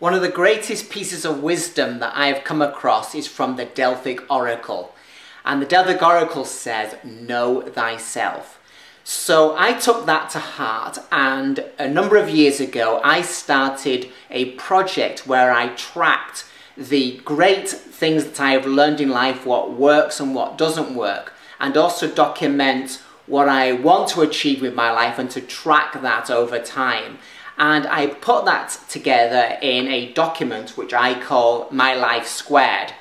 One of the greatest pieces of wisdom that I have come across is from the Delphic Oracle. And the Delphic Oracle says, know thyself. So I took that to heart, and a number of years ago I started a project where I tracked the great things that I have learned in life, what works and what doesn't work, and also document what I want to achieve with my life and to track that over time. And I put that together in a document which I call My Life Squared.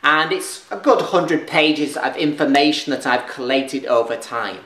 And it's a good 100 pages of information that I've collated over time.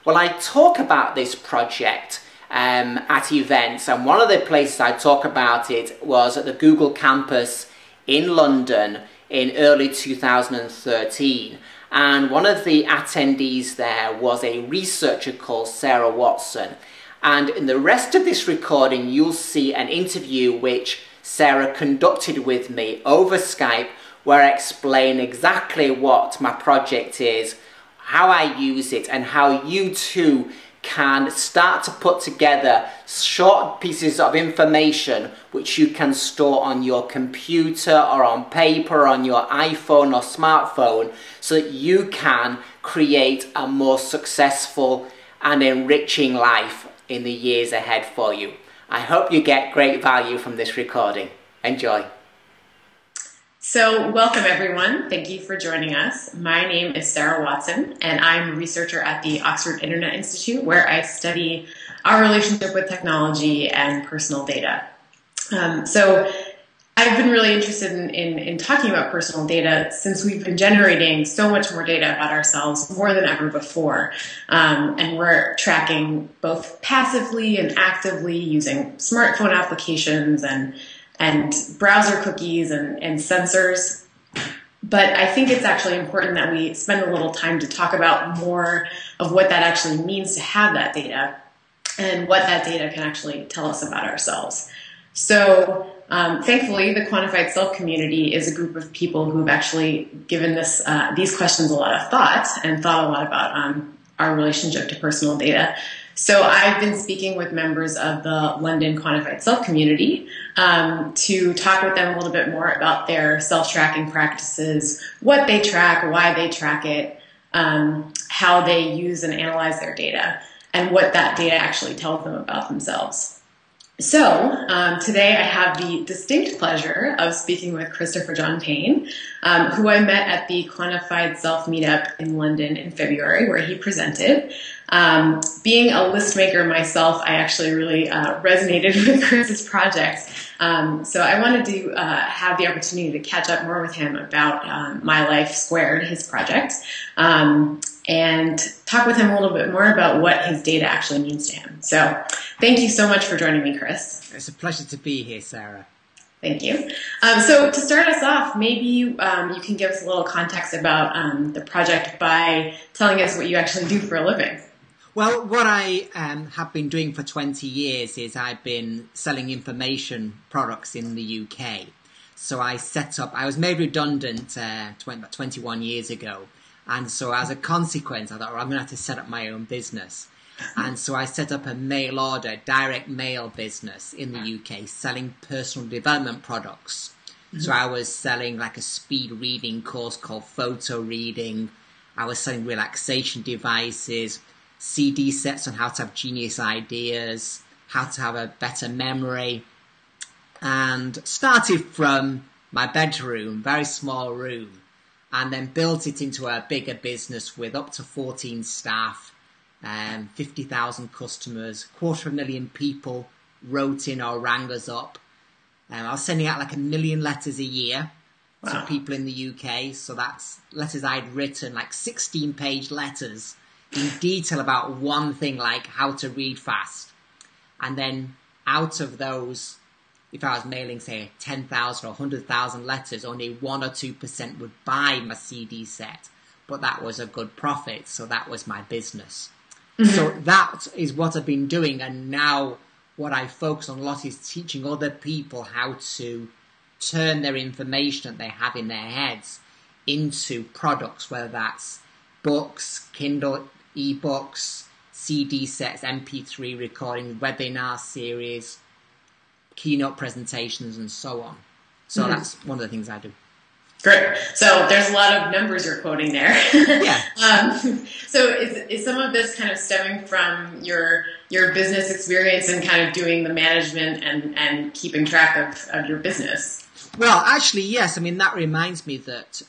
Well, I talk about this project at events, and one of the places I talk about it was at the Google campus in London in early 2013. And one of the attendees there was a researcher called Sara Watson. And in the rest of this recording, you'll see an interview which Sara conducted with me over Skype, where I explain exactly what my project is, how I use it, and how you too can start to put together short pieces of information which you can store on your computer or on paper or on your iPhone or smartphone, so that you can create a more successful and enriching life in the years ahead for you. I hope you get great value from this recording. Enjoy. So welcome everyone. Thank you for joining us. My name is Sara Watson, and I'm a researcher at the Oxford Internet Institute, where I study our relationship with technology and personal data. So I've been really interested in talking about personal data since we've been generating so much more data about ourselves more than ever before. And we're tracking both passively and actively using smartphone applications and browser cookies and sensors. But I think it's actually important that we spend a little time to talk about more of what that actually means to have that data and what that data can actually tell us about ourselves. So thankfully, the quantified self community is a group of people who've actually given these questions a lot of thought and thought a lot about our relationship to personal data. So I've been speaking with members of the London Quantified Self community to talk with them a little bit more about their self-tracking practices, what they track, why they track it, how they use and analyze their data, and what that data actually tells them about themselves. So today I have the distinct pleasure of speaking with Christopher John Payne, who I met at the Quantified Self meetup in London in February, where he presented. Being a list maker myself, I actually really resonated with Chris's project. So I wanted to have the opportunity to catch up more with him about My Life Squared, his project, and talk with him a little bit more about what his data actually means to him. So thank you so much for joining me, Chris. It's a pleasure to be here, Sara. Thank you. So to start us off, maybe you can give us a little context about the project by telling us what you actually do for a living. Well, what I have been doing for 20 years is I've been selling information products in the UK. So I was made redundant about 21 years ago. And so as a consequence, I thought, well, I'm going to have to set up my own business. And so I set up a mail order, direct mail business in the UK, selling personal development products. Mm-hmm. So I was selling like a speed reading course called Photo Reading. I was selling relaxation devices, CD sets on how to have genius ideas, how to have a better memory, and started from my bedroom, very small room, and then built it into a bigger business with up to 14 staff, 50,000 customers, 250,000 people wrote in or rang us up. I was sending out like 1 million letters a year to people in the UK, so that's letters I'd written, like 16-page letters, in detail about one thing, like how to read fast. And then out of those, if I was mailing, say, 10,000 or 100,000 letters, only 1 or 2% would buy my CD set. But that was a good profit, so that was my business. Mm-hmm. So that is what I've been doing, and now what I focus on a lot is teaching other people how to turn their information that they have in their heads into products, whether that's books, Kindle ebooks, CD sets, MP3 recordings, webinar series, keynote presentations and so on. So that's one of the things I do. Great. So there's a lot of numbers you're quoting there. Yeah. So is some of this kind of stemming from your business experience and kind of doing the management and keeping track of your business? Well, actually, yes. I mean, that reminds me that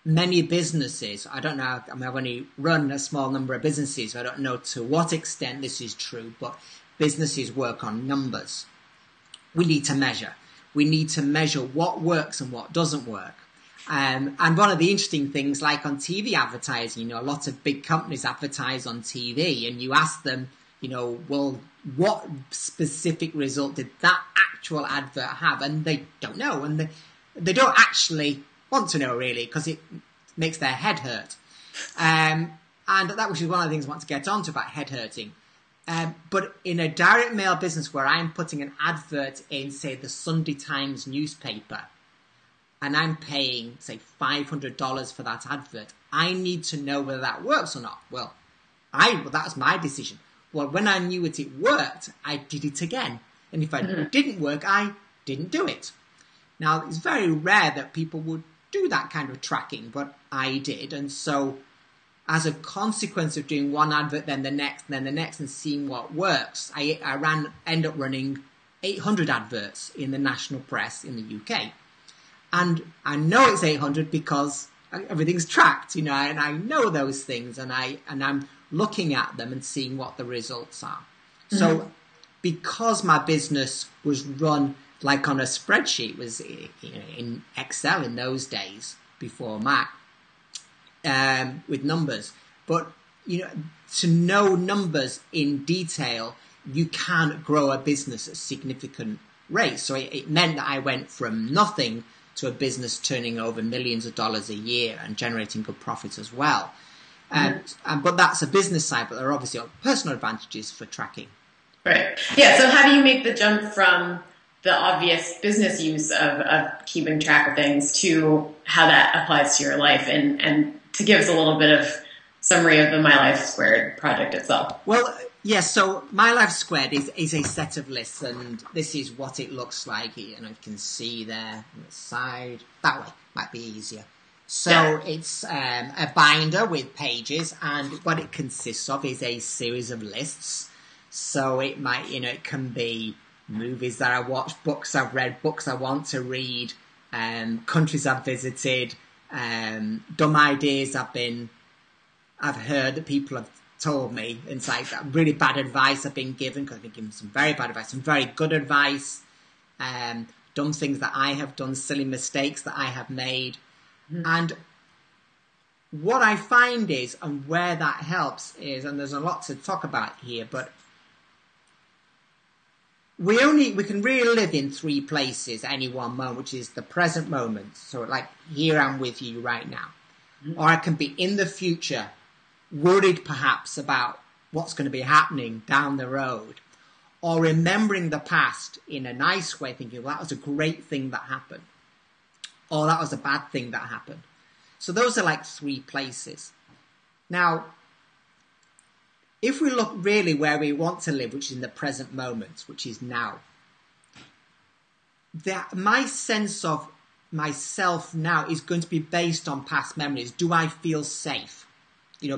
many businesses, I don't know, I mean, I've only run a small number of businesses, so I don't know to what extent this is true, but businesses work on numbers. We need to measure. We need to measure what works and what doesn't work. And one of the interesting things, like on TV advertising, a lot of big companies advertise on TV, and you ask them, well, what specific result did that actual advert have? And they don't know, and they don't actually want to know, really, because it makes their head hurt. And that was one of the things I want to get onto about head hurting. But in a direct mail business where I'm putting an advert in, say, the Sunday Times newspaper, and I'm paying, say, $500 for that advert, I need to know whether that works or not. Well, that's my decision. Well, when I knew it worked, I did it again. And if it didn't work, I didn't do it. Now, it's very rare that people would do that kind of tracking, but I did. And so as a consequence of doing one advert, then the next, and seeing what works, I end up running 800 adverts in the national press in the UK. And I know it's 800 because everything's tracked, and I know those things, and I'm looking at them and seeing what the results are. So because my business was run like on a spreadsheet, was in Excel in those days before Mac, with numbers, but to know numbers in detail, you can grow a business at significant rates. So it meant that I went from nothing to a business turning over millions of dollars a year and generating good profits as well. But that's a business side, but there are obviously personal advantages for tracking. Right. Yeah. So how do you make the jump from the obvious business use of keeping track of things to how that applies to your life, and to give us a little bit of summary of the My Life Squared project itself? Well, yes. So My Life Squared is a set of lists, and this is what it looks like. You can see there on the side. That way might be easier. So it's a binder with pages, and what it consists of is a series of lists. So it might, it can be movies that I watched, books I've read, books I want to read, countries I've visited, dumb ideas I've heard that people have told me. It's like that really bad advice I've been given, because I've been given some very bad advice, some very good advice, dumb things that I have done, silly mistakes that I have made. And what I find is, and where that helps is, and there's a lot to talk about here, but we can really live in three places at any one moment, which is the present moment. So like, here I'm with you right now. Or I can be in the future, worried perhaps about what's going to be happening down the road. Or remembering the past in a nice way, thinking, well, that was a great thing that happened. Or that was a bad thing that happened. So those are like three places. Now, if we look really where we want to live, which is in the present moment, which is now, my sense of myself now is going to be based on past memories. Do I feel safe?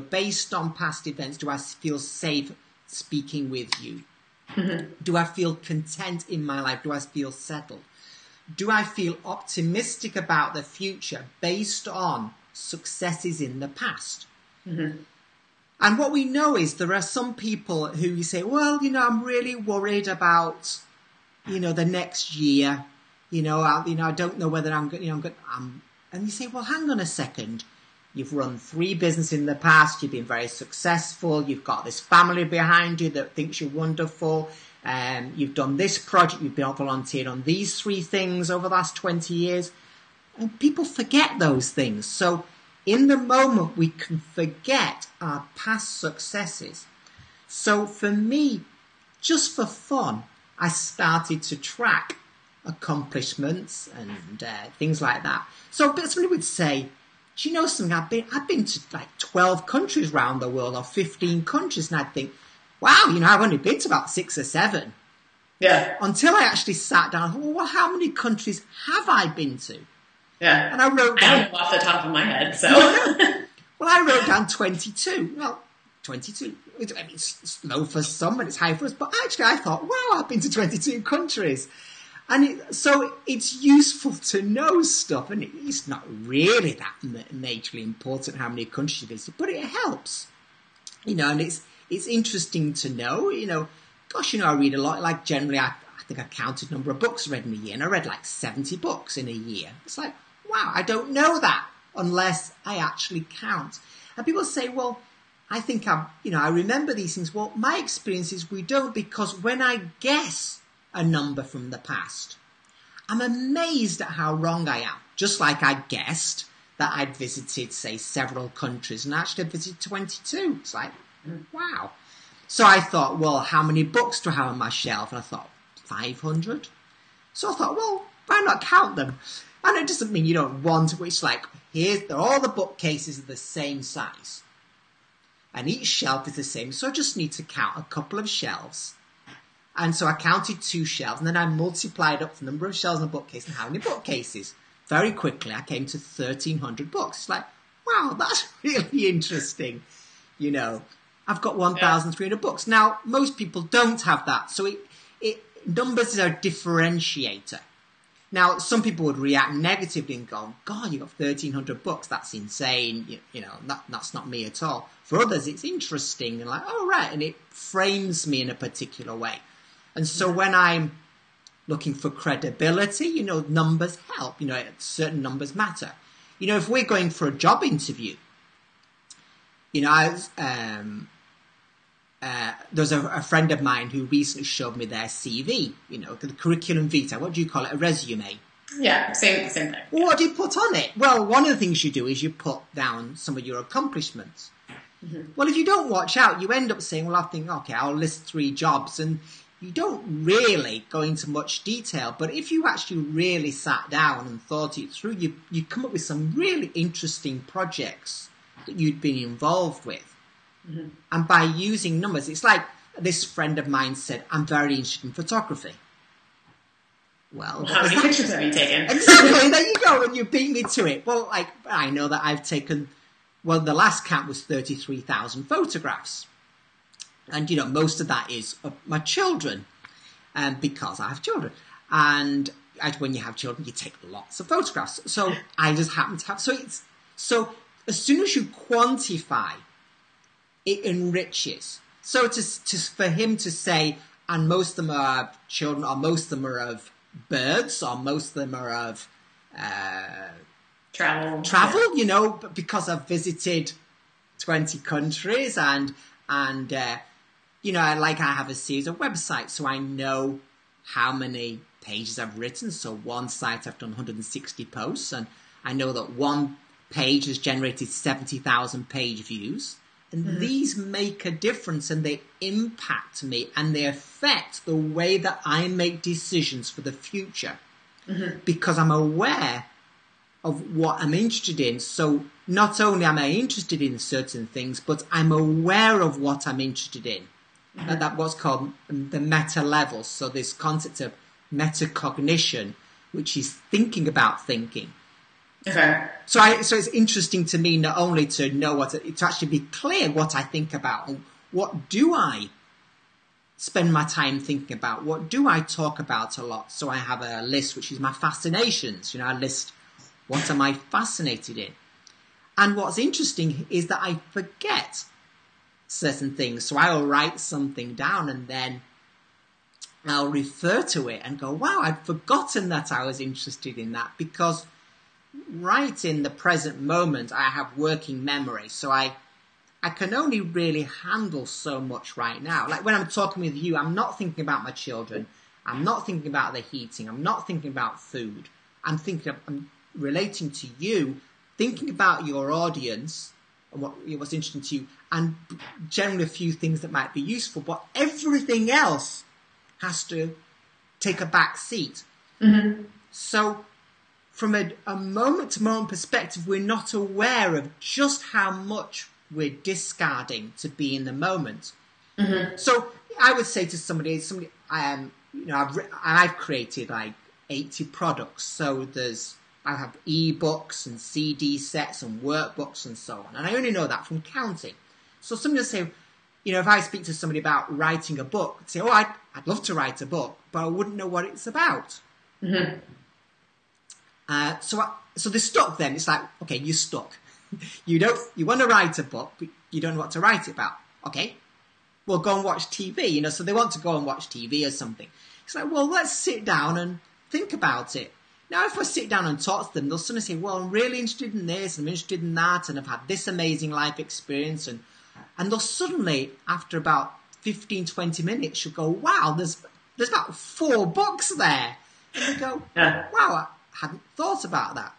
Based on past events, do I feel safe speaking with you? Do I feel content in my life? Do I feel settled? Do I feel optimistic about the future based on successes in the past? And what we know is there are some people who you say, well, I'm really worried about, the next year. I don't know whether I'm going, and you say, well, hang on a second. You've run 3 businesses in the past. You've been very successful. You've got this family behind you that thinks you're wonderful. You've done this project. You've been volunteered on these 3 things over the last 20 years. And people forget those things. So in the moment, we can forget our past successes. So for me, just for fun, I started to track accomplishments and things like that. So somebody would say, do you know something? I've been to like 12 countries around the world, or 15 countries. And I'd think, wow, I've only been to about 6 or 7. Yeah. Until I actually sat down and thought, well, how many countries have I been to? Yeah. And I wrote down... I don't know off the top of my head, so... Well, I wrote down 22. Well, 22. I mean, it's low for some and it's high for us. But actually, I thought, wow, I've been to 22 countries. And so it's useful to know stuff. And it's not really that majorly important how many countries you visit, but it helps. And it's interesting to know, gosh, I read a lot. Like generally, I think I counted number of books read in a year. And I read like 70 books in a year. It's like, wow, I don't know that unless I actually count. And people say, well, I think I remember these things. Well, my experience is we don't, because when I guess a number from the past, I'm amazed at how wrong I am. Just like I guessed that I'd visited, say, several countries and actually visited 22. It's like, wow. So I thought, well, how many books do I have on my shelf? And I thought, 500. So I thought, well, why not count them? And it doesn't mean you don't want to. It's like, all the bookcases are the same size. And each shelf is the same. So I just need to count a couple of shelves. And so I counted 2 shelves. And then I multiplied up the number of shelves in a bookcase and how many bookcases. Very quickly, I came to 1,300 books. It's like, wow, that's really interesting. I've got 1,300 books. Now, most people don't have that. So numbers is a differentiator. Now, some people would react negatively and go, God, you've got 1,300 books. That's insane. That's not me at all. For others, it's interesting and like, oh, right. And it frames me in a particular way. And so when I'm looking for credibility, numbers help. Certain numbers matter. If we're going for a job interview, there's a friend of mine who recently showed me their CV, the curriculum vitae. What do you call it? A resume? Yeah, same thing. Well, what do you put on it? Well, one of the things you do is you put down some of your accomplishments. Mm-hmm. Well, if you don't watch out, you end up saying, well, I think, okay, I'll list 3 jobs. And you don't really go into much detail. But if you actually really sat down and thought it through, you come up with some really interesting projects that you'd been involved with. Mm-hmm. And by using numbers, it's like this friend of mine said, I'm very interested in photography. Well, how many pictures have you taken? Exactly, there you go, and you beat me to it. Well, I know that I've taken, the last count was 33,000 photographs. And, most of that is of my children, because I have children. And when you have children, you take lots of photographs. So I just happen to have, so as soon as you quantify, it enriches. So for him to say, and most of them are of children, or most of them are of birds, or most of them are of travel, because I've visited 20 countries and I have a series of websites, so I know how many pages I've written. So one site I've done 160 posts, and I know that one page has generated 70,000 page views. And these make a difference, and they impact me, and they affect the way that I make decisions for the future. Mm-hmm. Because I'm aware of what I'm interested in. So not only am I interested in certain things, but I'm aware of what I'm interested in. Mm-hmm. And that's what's called the meta level. So this concept of metacognition, which is thinking about thinking. Okay. So it's interesting to me not only to know to actually be clear what I think about, and what do I spend my time thinking about, what do I talk about a lot. So I have a list which is my fascinations. I list what am I fascinated in. And what's interesting is that I forget certain things. So I'll write something down and then I'll refer to it and go, wow, I'd forgotten that I was interested in that, because right in the present moment, I have working memory. So I can only really handle so much right now. Like when I'm talking with you, I'm not thinking about my children. I'm not thinking about the heating. I'm not thinking about food. I'm relating to you, thinking about your audience and what's interesting to you, and generally a few things that might be useful. But everything else has to take a back seat. Mm-hmm. So from a moment-to-moment perspective, we're not aware of just how much we're discarding to be in the moment. Mm-hmm. So I would say to somebody, I've created like 80 products. So I have ebooks and CD sets and workbooks and so on. And I only know that from counting. So somebody will say, if I speak to somebody about writing a book, I'd say, I'd love to write a book, but I wouldn't know what it's about. Mm-hmm. So they're stuck then. It's like, okay, you're stuck. You want to write a book, but you don't know what to write it about. Okay, well, go and watch TV, so they want to go and watch TV or something. It's like, well, let's sit down and think about it. Now, if I sit down and talk to them, they'll suddenly say, well, I'm really interested in this, and I'm interested in that, and I've had this amazing life experience, and they'll suddenly, after about 15, 20 minutes, you'll go, wow, there's about 4 books there. And they go, wow, I hadn't thought about that.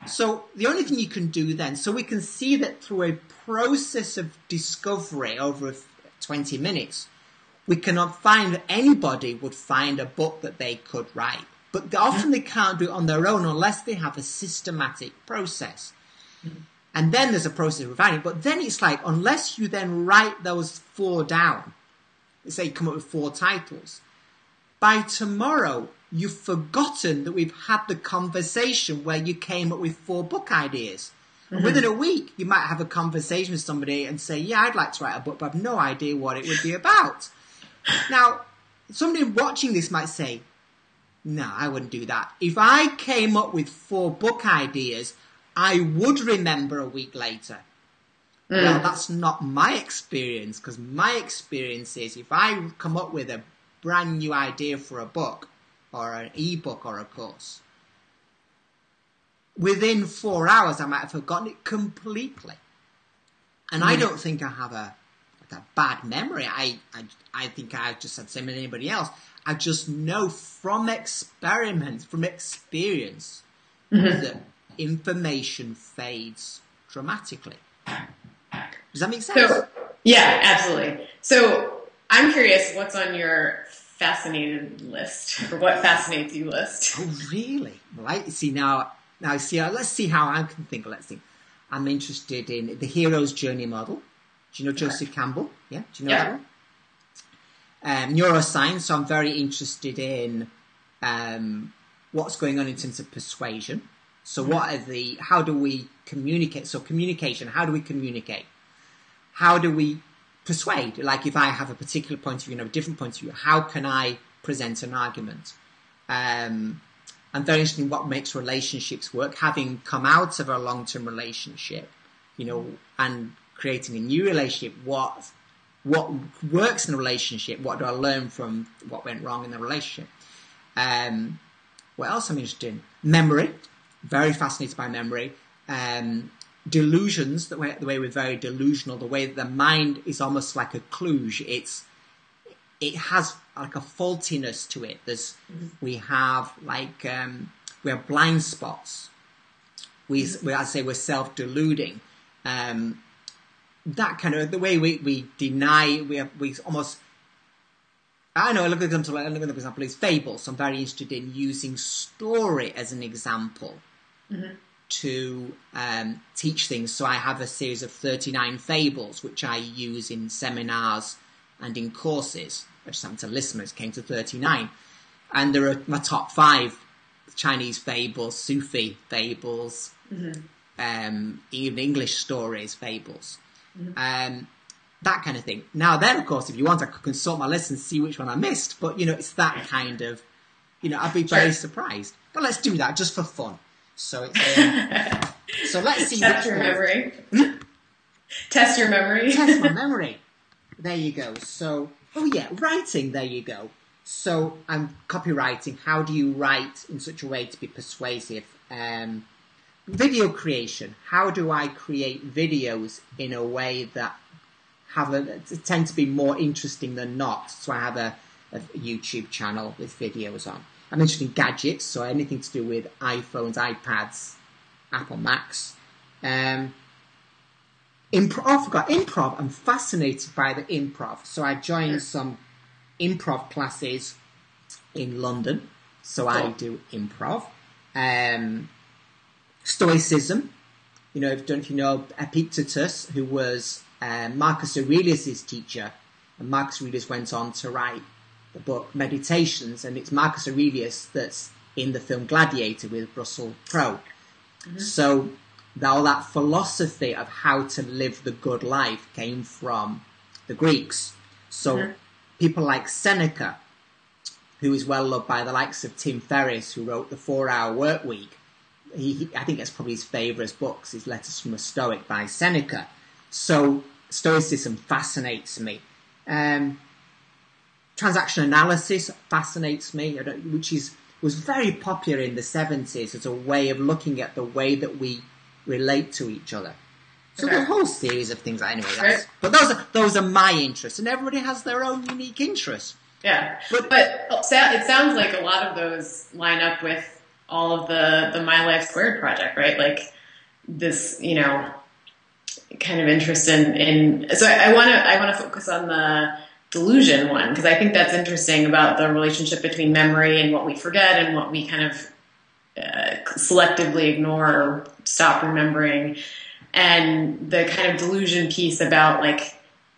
So the only thing you can do then, so we can see that through a process of discovery over 20 minutes, we cannot find that anybody would find a book that they could write. But often they can't do it on their own unless they have a systematic process. Mm-hmm. And then there's a process of refining. But then it's like, unless you then write those 4 down, let's say you come up with 4 titles, by tomorrow you've forgotten that we've had the conversation where you came up with 4 book ideas. Mm-hmm. And within a week, you might have a conversation with somebody and say, yeah, I'd like to write a book, but I've no idea what it would be about. Now, somebody watching this might say, no, I wouldn't do that. If I came up with 4 book ideas, I would remember a week later. Mm. Well, that's not my experience, because my experience is if I come up with a brand new idea for a book or an ebook or a course, within 4 hours I might have forgotten it completely. And I don't think I have a bad memory. I think I just had the same as anybody else. I just know from experiments, from experience, that information fades dramatically. Does that make sense? So, yeah, absolutely. So I'm curious, what's on your fascinated list, or what fascinates you list? Oh, really? Well, let's see how I can think. Let's see. I'm interested in the hero's journey model. Do you know Joseph Campbell? Yeah. Do you know that one? Neuroscience. So I'm very interested in what's going on in terms of persuasion. So how do we communicate? So communication, how do we communicate? How do we persuade? Like if I have a particular point of view and a different point of view, how can I present an argument? I'm very interested in what makes relationships work. Having come out of a long-term relationship, and creating a new relationship, what works in a relationship? What do I learn from what went wrong in the relationship? What else I'm interested in? Memory. Very fascinated by memory. Delusions, the way we're very delusional, the way that the mind is almost like a kludge. It has like a faultiness to it. We have blind spots. I say we're self-deluding. That kind of the way we deny. We almost. I know. Another example is fables. I'm very interested in using story as an example. Mm-hmm. To teach things. So I have a series of 39 fables, which I use in seminars and in courses. I just happened to list them, it came to 39. And there are my top 5 Chinese fables, Sufi fables, mm-hmm. Even English stories, fables. Mm-hmm. That kind of thing. Now then, of course, if you want, I could consult my list and see which one I missed. But, it's that kind of, I'd be very surprised. But let's do that just for fun. So it's so let's see. Test your memory. Test your memory. Test my memory. There you go. So, writing. There you go. So I'm copywriting. How do you write in such a way to be persuasive? Video creation. How do I create videos in a way that tend to be more interesting than not? So I have a YouTube channel with videos on. I'm interested in gadgets, so anything to do with iPhones, iPads, Apple Macs. Improv. I'm fascinated by the improv. So I joined some improv classes in London. So I do improv. Stoicism. If you know Epictetus, who was Marcus Aurelius' teacher. And Marcus Aurelius went on to write the book Meditations, and it's Marcus Aurelius that's in the film Gladiator with Russell Crowe. So all that philosophy of how to live the good life came from the Greeks. So people like Seneca, who is well loved by the likes of Tim Ferriss, who wrote The 4-Hour Workweek. I think that's probably his favourite books, is Letters from a Stoic by Seneca. So Stoicism fascinates me. Transaction analysis fascinates me, which was very popular in the 70s as a way of looking at the way that we relate to each other. So the whole series of things, anyway. But those are my interests, and everybody has their own unique interests. Yeah, but it sounds like a lot of those line up with all of the My Life Squared project, right? Like this, kind of interest in. So I want to focus on the delusion one, because I think that's interesting about the relationship between memory and what we forget and what we kind of selectively ignore or stop remembering, and the kind of delusion piece about like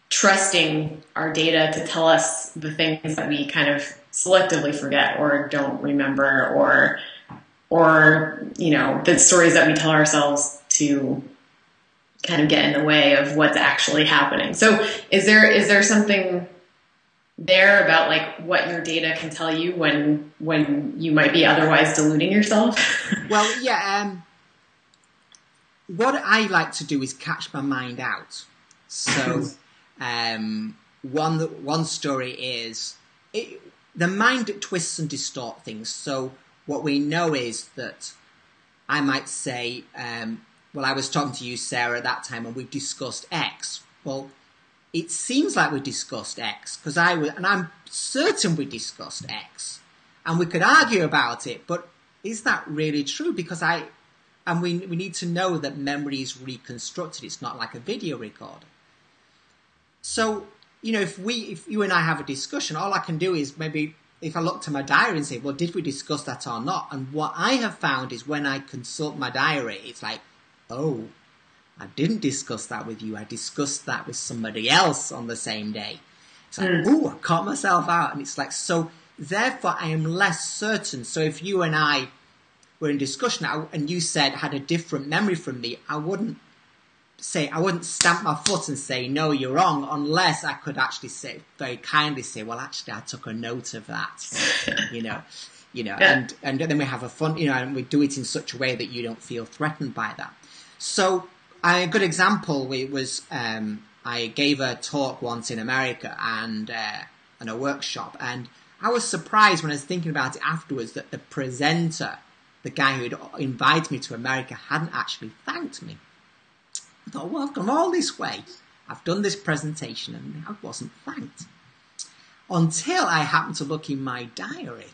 trusting our data to tell us the things that we kind of selectively forget or don't remember, or the stories that we tell ourselves to kind of get in the way of what's actually happening. So is there something there about like what your data can tell you when you might be otherwise deluding yourself? Well, yeah. What I like to do is catch my mind out. So one story is the mind twists and distorts things. So what we know is that I might say, well, I was talking to you, Sarah, at that time, and we discussed X. Well, it seems like we discussed X, because and I'm certain we discussed X. And we could argue about it, but is that really true? Because we need to know that memory is reconstructed. It's not like a video recorder. So, if you and I have a discussion, all I can do is maybe, if I look to my diary and say, well, did we discuss that or not? And what I have found is when I consult my diary, it's like, oh, I didn't discuss that with you. I discussed that with somebody else on the same day. It's like, oh, I caught myself out. And it's like, so therefore I am less certain. So if you and I were in discussion and you had a different memory from me, I wouldn't stamp my foot and say, no, you're wrong, unless I could actually very kindly say, well, actually, I took a note of that, yeah. and then we have a fun, and we do it in such a way that you don't feel threatened by that. So a good example was, I gave a talk once in America and a workshop, and I was surprised when I was thinking about it afterwards that the presenter, the guy who had invited me to America, hadn't actually thanked me. I thought, well, I've come all this way. I've done this presentation and I wasn't thanked. Until I happened to look in my diary,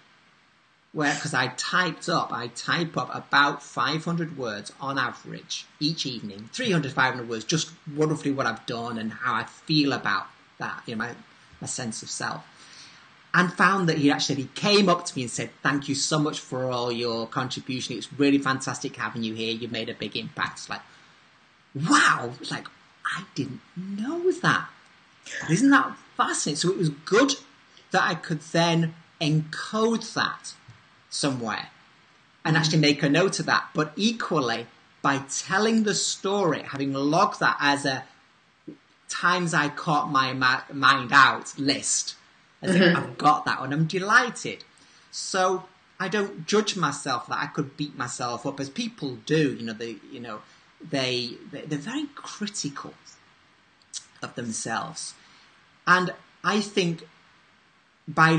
because I type up about 500 words on average each evening, 300, 500 words, just roughly what I've done and how I feel about that, my sense of self. And found that he came up to me and said, thank you so much for all your contribution. It's really fantastic having you here. You've made a big impact. It's like, wow, it's like, I didn't know that. Isn't that fascinating? So it was good that I could then encode that somewhere and actually make a note of that. But equally, by telling the story, having logged that as a times I caught my mind out list, I think I've got that and I'm delighted. So I don't judge myself that I could beat myself up as people do. They're very critical of themselves. And I think by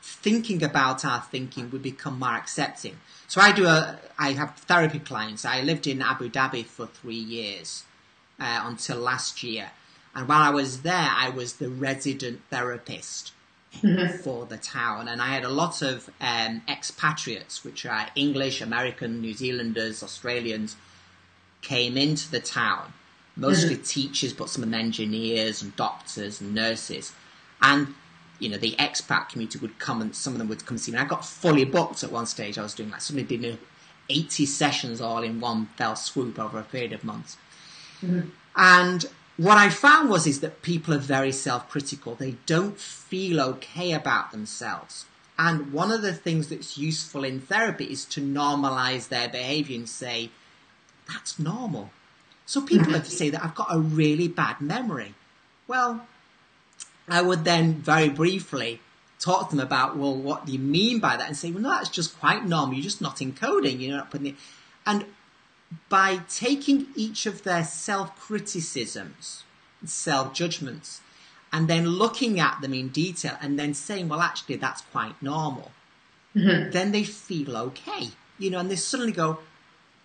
thinking about our thinking, we become more accepting. So I have therapy clients. I lived in Abu Dhabi for 3 years until last year. And while I was there, I was the resident therapist for the town. And I had a lot of expatriates, which are English, American, New Zealanders, Australians, came into the town, mostly teachers, but some of them engineers and doctors and nurses. And, the expat community would come and some of them would come see me. I got fully booked at one stage. I was doing somebody did 80 sessions all in one fell swoop over a period of months. And what I found is that people are very self-critical. They don't feel okay about themselves. And one of the things that's useful in therapy is to normalize their behavior and say, that's normal. So people have to say that I've got a really bad memory. Well, I would then very briefly talk to them about, well, what do you mean by that? And say, well, no, that's just quite normal. You're just not encoding. You're not putting it. And by taking each of their self-criticisms, self-judgments, and then looking at them in detail and then saying, well, actually, that's quite normal, then they feel okay, and they suddenly go,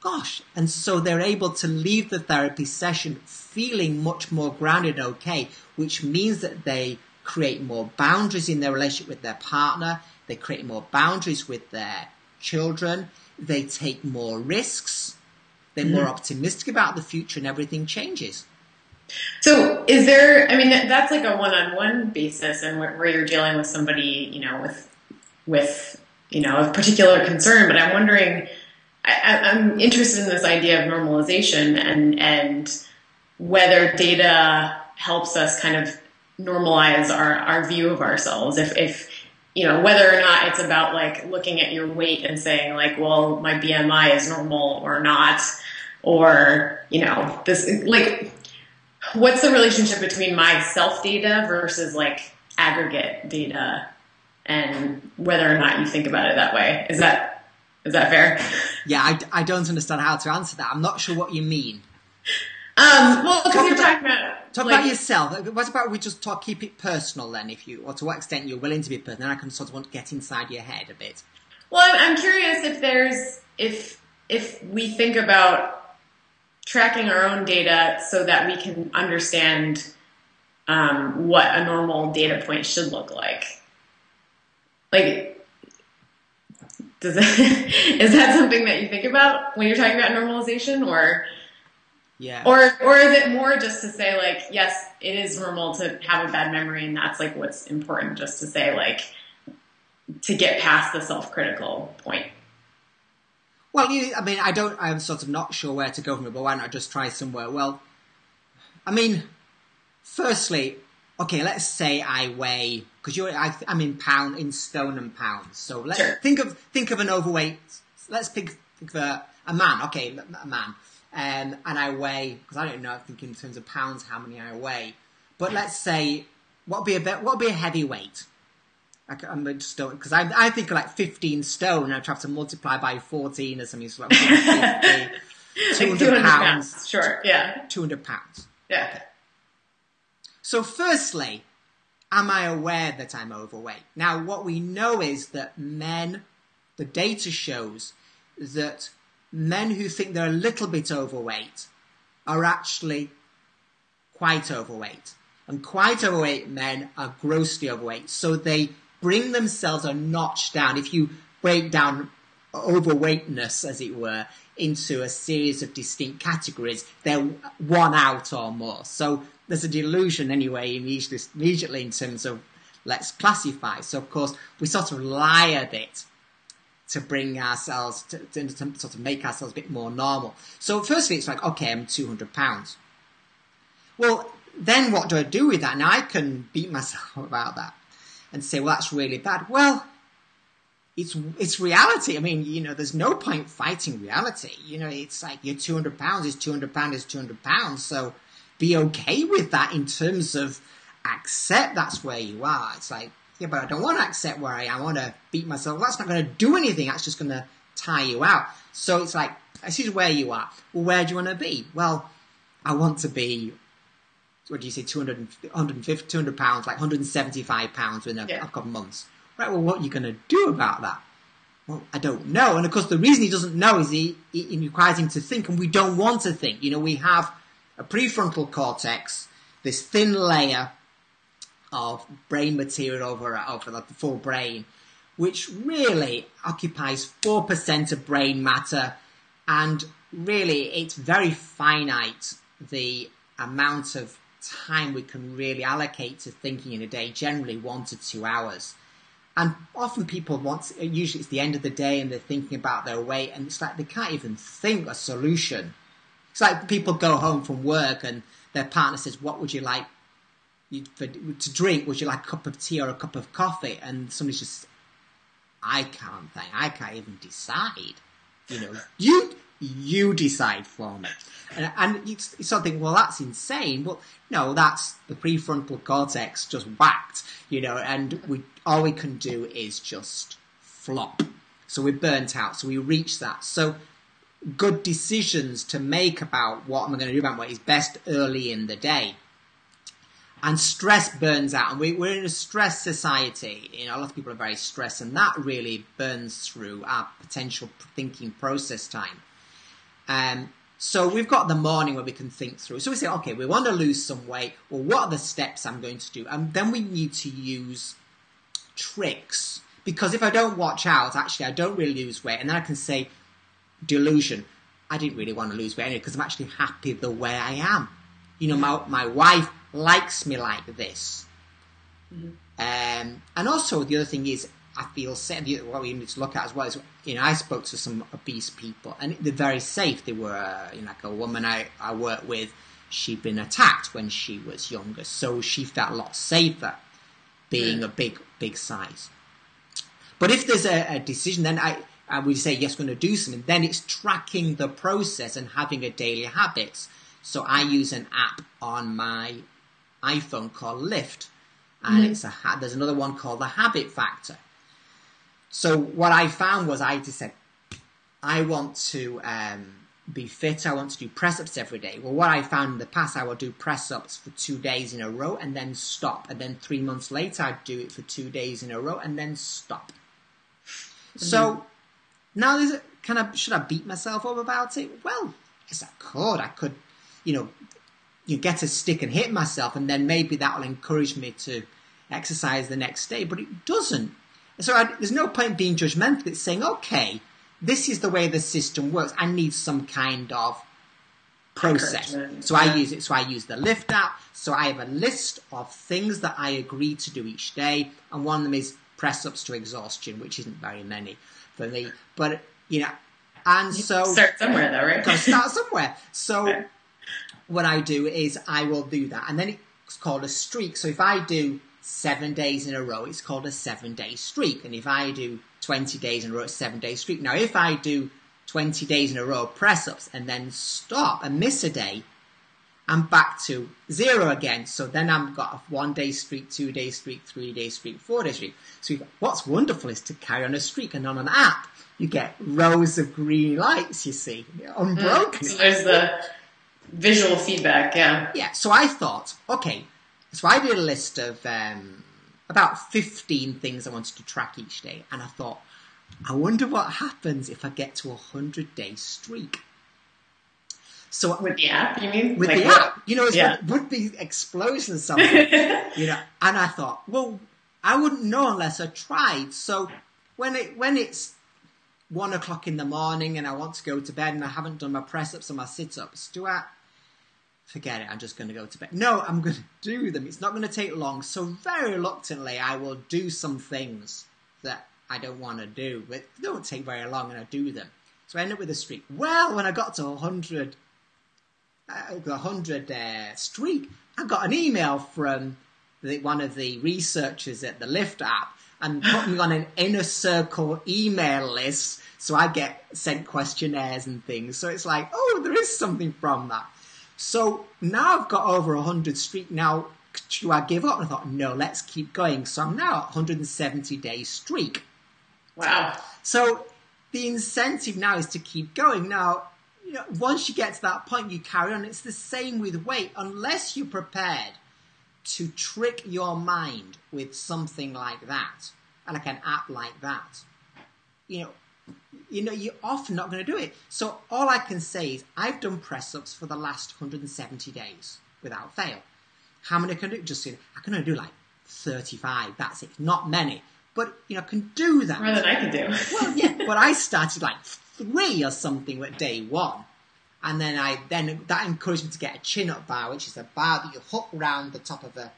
gosh. And so they're able to leave the therapy session feeling much more grounded and okay, which means that they create more boundaries in their relationship with their partner. They create more boundaries with their children. They take more risks. They're more optimistic about the future, and everything changes. So is there, that's like a one-on-one basis, and where you're dealing with somebody, with a particular concern, but I'm wondering, I'm interested in this idea of normalization and whether data helps us kind of normalize our view of ourselves. If whether or not it's about like looking at your weight and saying like, well, my BMI is normal or not, or, this, like, what's the relationship between my self data versus like aggregate data, and whether or not you think about it that way? Is that fair? Yeah, I don't understand how to answer that. I'm not sure what you mean. Well, because you're talking about... Talk about yourself. What about we just keep it personal then, or to what extent you're willing to be personal, then I can sort of want to get inside your head a bit. Well, I'm curious if we think about tracking our own data so that we can understand what a normal data point should look like. Like, is that something that you think about when you're talking about normalization, or is it more just to say like, yes, it is normal to have a bad memory, and that's like what's important, just to say like to get past the self-critical point? Well, I'm sort of not sure where to go from it, but why not just try somewhere? Well, firstly, okay, let's say I weigh, because I'm in stone and pounds. So let's think of an overweight. Let's think of a man. Okay, a man, and I weigh, because I don't know. I think in terms of pounds how many I weigh, but let's say what would be a heavy weight? Because I think of like 15 stone, and I try to multiply by 14 or something. So like 200 like 200 pounds. Sure, yeah. 200 pounds. Yeah. Okay. So firstly, am I aware that I'm overweight? Now, what we know is that the data shows that men who think they're a little bit overweight are actually quite overweight. And quite overweight men are grossly overweight. So they bring themselves a notch down. If you break down overweightness, as it were, into a series of distinct categories, they're one out or more. So there's a delusion anyway immediately in terms of let's classify. So of course we sort of layered it to bring ourselves to sort of make ourselves a bit more normal. So firstly it's like, okay, I'm 200 pounds. Well, then what do I do with that? Now I can beat myself about that and say, well, that's really bad. Well, it's reality. There's no point fighting reality. It's like your 200 pounds is 200 pounds is 200 pounds. So be okay with that in terms of accept that's where you are. It's like, yeah, but I don't want to accept where I am. I want to beat myself. That's not going to do anything. That's just going to tire you out. So it's like, this is where you are. Well, where do you want to be? Well, I want to be, what do you say, 250, 200 pounds, like 175 pounds within a couple of months. Right, well, what are you going to do about that? Well, I don't know. And of course, the reason he doesn't know is it requires him to think, and we don't want to think. We have a prefrontal cortex, this thin layer of brain material over the full brain, which really occupies 4% of brain matter, and really it's very finite, the amount of time we can really allocate to thinking in a day, generally 1 to 2 hours. And often people usually it's the end of the day and they're thinking about their weight, and it's like they can't even think a solution It's like people go home from work and their partner says, what would you like to drink? Would you like a cup of tea or a cup of coffee? And somebody's just, I can't even decide. You decide for me. And you sort of think, well, that's insane. Well, no, that's the prefrontal cortex just whacked, and all we can do is just flop. So we're burnt out. So we reach that. So good decisions to make about what am I going to do about what is best early in the day. And stress burns out. And we're in a stress society. A lot of people are very stressed, and that really burns through our potential thinking process time. So we've got the morning where we can think through. So we say, okay, we want to lose some weight. Well, what are the steps I'm going to do? And then we need to use tricks. Because if I don't watch out, actually, I don't really lose weight. And then I can say, delusion, I didn't really want to lose weight anyway because I'm actually happy the way I am. My wife likes me like this. Mm-hmm. And also the other thing is, I feel what we need to look at as well is, I spoke to some obese people and they're very safe. They were, like a woman I worked with, she'd been attacked when she was younger. So she felt a lot safer being a big size. But if there's a decision, then I would say, yes, we're going to do something. Then it's tracking the process and having a daily habits. So I use an app on my iPhone called Lift. And there's another one called the Habit Factor. So what I found was I just said, I want to be fit. I want to do press-ups every day. Well, what I found in the past, I would do press-ups for 2 days in a row and then stop. And then 3 months later, I'd do it for 2 days in a row and then stop. Mm-hmm. So now there's should I beat myself up about it? Well, yes, I could. I could, you get a stick and hit myself, and then maybe that will encourage me to exercise the next day. But it doesn't. So there's no point being judgmental. It's saying, okay, this is the way the system works. I need some kind of process. So I use it. So I use the Lift app. So I have a list of things that I agree to do each day. And one of them is press-ups to exhaustion, which isn't very many for me. But, and so... Start somewhere though, right? Got to start somewhere. So what I do is I will do that. And then it's called a streak. So if I do 7 days in a row, it's called a 7-day streak. And if I do 20 days in a row, it's a 7-day streak. Now, if I do 20 days in a row press-ups and then stop and miss a day, I'm back to 0 again. So then I've got a 1-day streak, 2-day streak, 3-day streak, 4-day streak. So what's wonderful is to carry on a streak. And on an app, you get rows of green lights, you see, unbroken. So there's the visual feedback, yeah. Yeah, so I thought, okay, so I did a list of about 15 things I wanted to track each day. And I thought, I wonder what happens if I get to a 100-day streak. So with the app, you mean? With the app. It would be explosion or something. And I thought, well, I wouldn't know unless I tried. So when it's 1 o'clock in the morning and I want to go to bed and I haven't done my press-ups or my sit-ups, do I... Forget it, I'm just going to go to bed. No, I'm going to do them. It's not going to take long. So very reluctantly, I will do some things that I don't want to do. But they don't take very long and I do them. So I end up with a streak. Well, when I got to 100 streak, I got an email from one of the researchers at the Lift app and put me on an inner circle email list. So I get sent questionnaires and things. So it's like, oh, there is something from that. So now I've got over 100 streak. Now, do I give up? And I thought, no, let's keep going. So I'm now at 170-day streak. Wow. So the incentive now is to keep going. Now, once you get to that point, you carry on. It's the same with weight. Unless you're prepared to trick your mind with something like that, like an app like that, you're often not going to do it. So all I can say is I've done press-ups for the last 170 days without fail. How many can I do? I can only do like 35. That's it. Not many. But, I can do that. More than I can do. Well, yeah. But I started like 3 or something at day 1. And then that encouraged me to get a chin-up bar, which is a bar that you hook round the top of a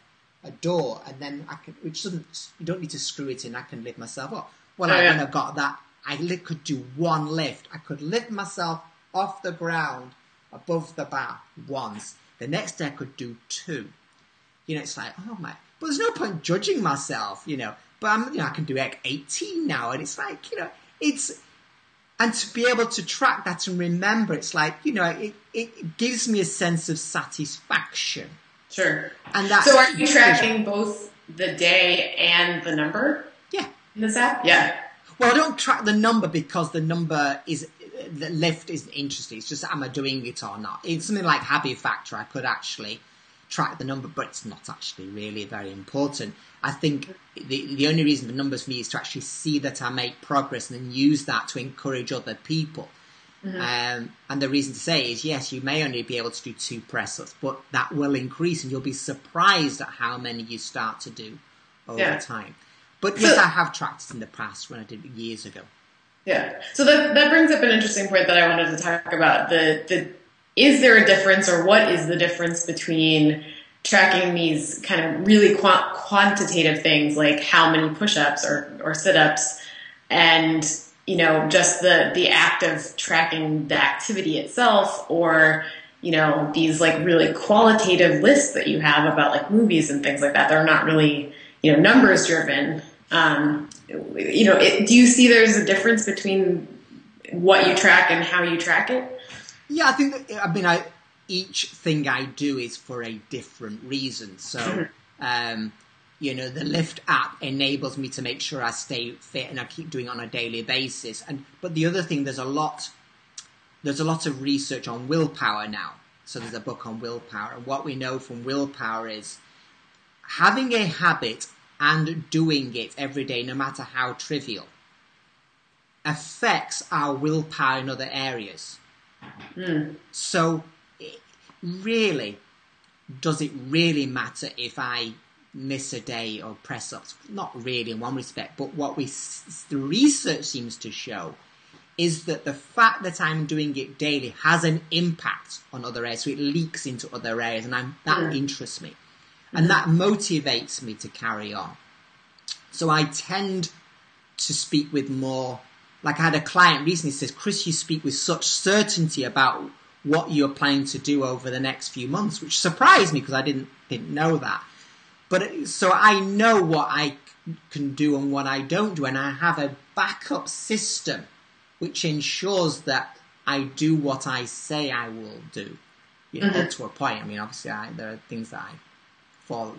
door. And then you don't need to screw it in. I can lift myself up. Well, when I got that, I could do one lift. I could lift myself off the ground above the bar once. The next day I could do 2. It's like, oh my, but there's no point judging myself, but I can do like 18 now. And it's like, and to be able to track that and remember, it's like, it gives me a sense of satisfaction. Sure. And that's, so are you tracking both the day and the number? Yeah. In this app? Yeah. Well, I don't track the number because the lift isn't interesting. It's just, am I doing it or not? It's something like Habit Factor. I could actually track the number, but it's not actually really very important. I think the only reason for numbers for me is to actually see that I make progress and then use that to encourage other people. And the reason to say is, yes, you may only be able to do 2 press-ups, but that will increase and you'll be surprised at how many you start to do over time. But yes, I have tracked it in the past when I did it years ago. Yeah. So that brings up an interesting point that I wanted to talk about. Is there a difference, or what is the difference between tracking these kind of really quantitative things like how many push-ups or sit-ups and, just the act of tracking the activity itself, or, these like really qualitative lists that you have about like movies and things like that. They're not really, numbers driven. Do you see there's a difference between what you track and how you track it? Yeah, I think that, each thing I do is for a different reason. So, the Lift app enables me to make sure I stay fit and I keep doing it on a daily basis. But the other thing, there's a lot of research on willpower now. So there's a book on willpower. And what we know from willpower is having a habit and doing it every day, no matter how trivial, affects our willpower in other areas. So, does it really matter if I miss a day or press-ups? Not really in one respect, but what the research seems to show is that the fact that I'm doing it daily has an impact on other areas, so it leaks into other areas, and that interests me. And that motivates me to carry on. So I tend to speak with more, like I had a client recently says, Chris, you speak with such certainty about what you're planning to do over the next few months, which surprised me because I didn't know that. But so I know what I can do and what I don't do, and I have a backup system which ensures that I do what I say I will do, up to a point. I mean, obviously there are things that I fall,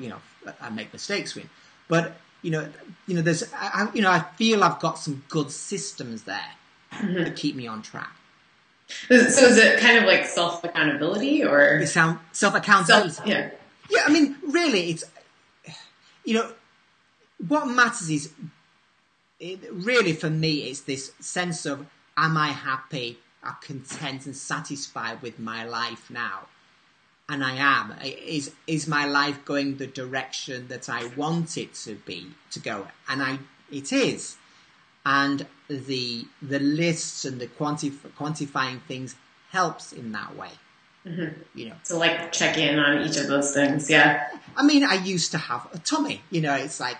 I make mistakes with, but there's, I feel I've got some good systems there that keep me on track. So is it kind of like self-accountability or? Self-accountability. Yeah. Yeah, I mean, really, it's, what matters is, really for me, it's this sense of, am I happy, content and satisfied with my life now? And I am. Is my life going the direction that I want it to go? And it is. And the lists and the quantifying things helps in that way. So like check in on each of those things. Yeah. I mean, I used to have a tummy. It's like,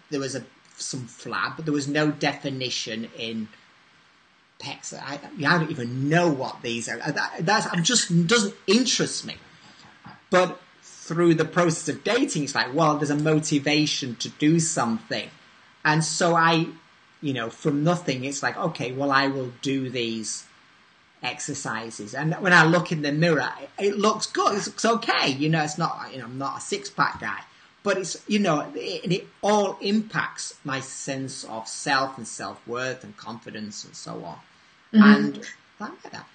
there was some flab, but there was no definition in pecs. I don't even know what these are. That just doesn't interest me. But through the process of dating, it's like, well, there's a motivation to do something. And so from nothing, it's like, okay, well, I will do these exercises. And when I look in the mirror, it looks good. It's okay. It's not, I'm not a 6-pack guy. But it's, it all impacts my sense of self and self-worth and confidence and so on. And I like that,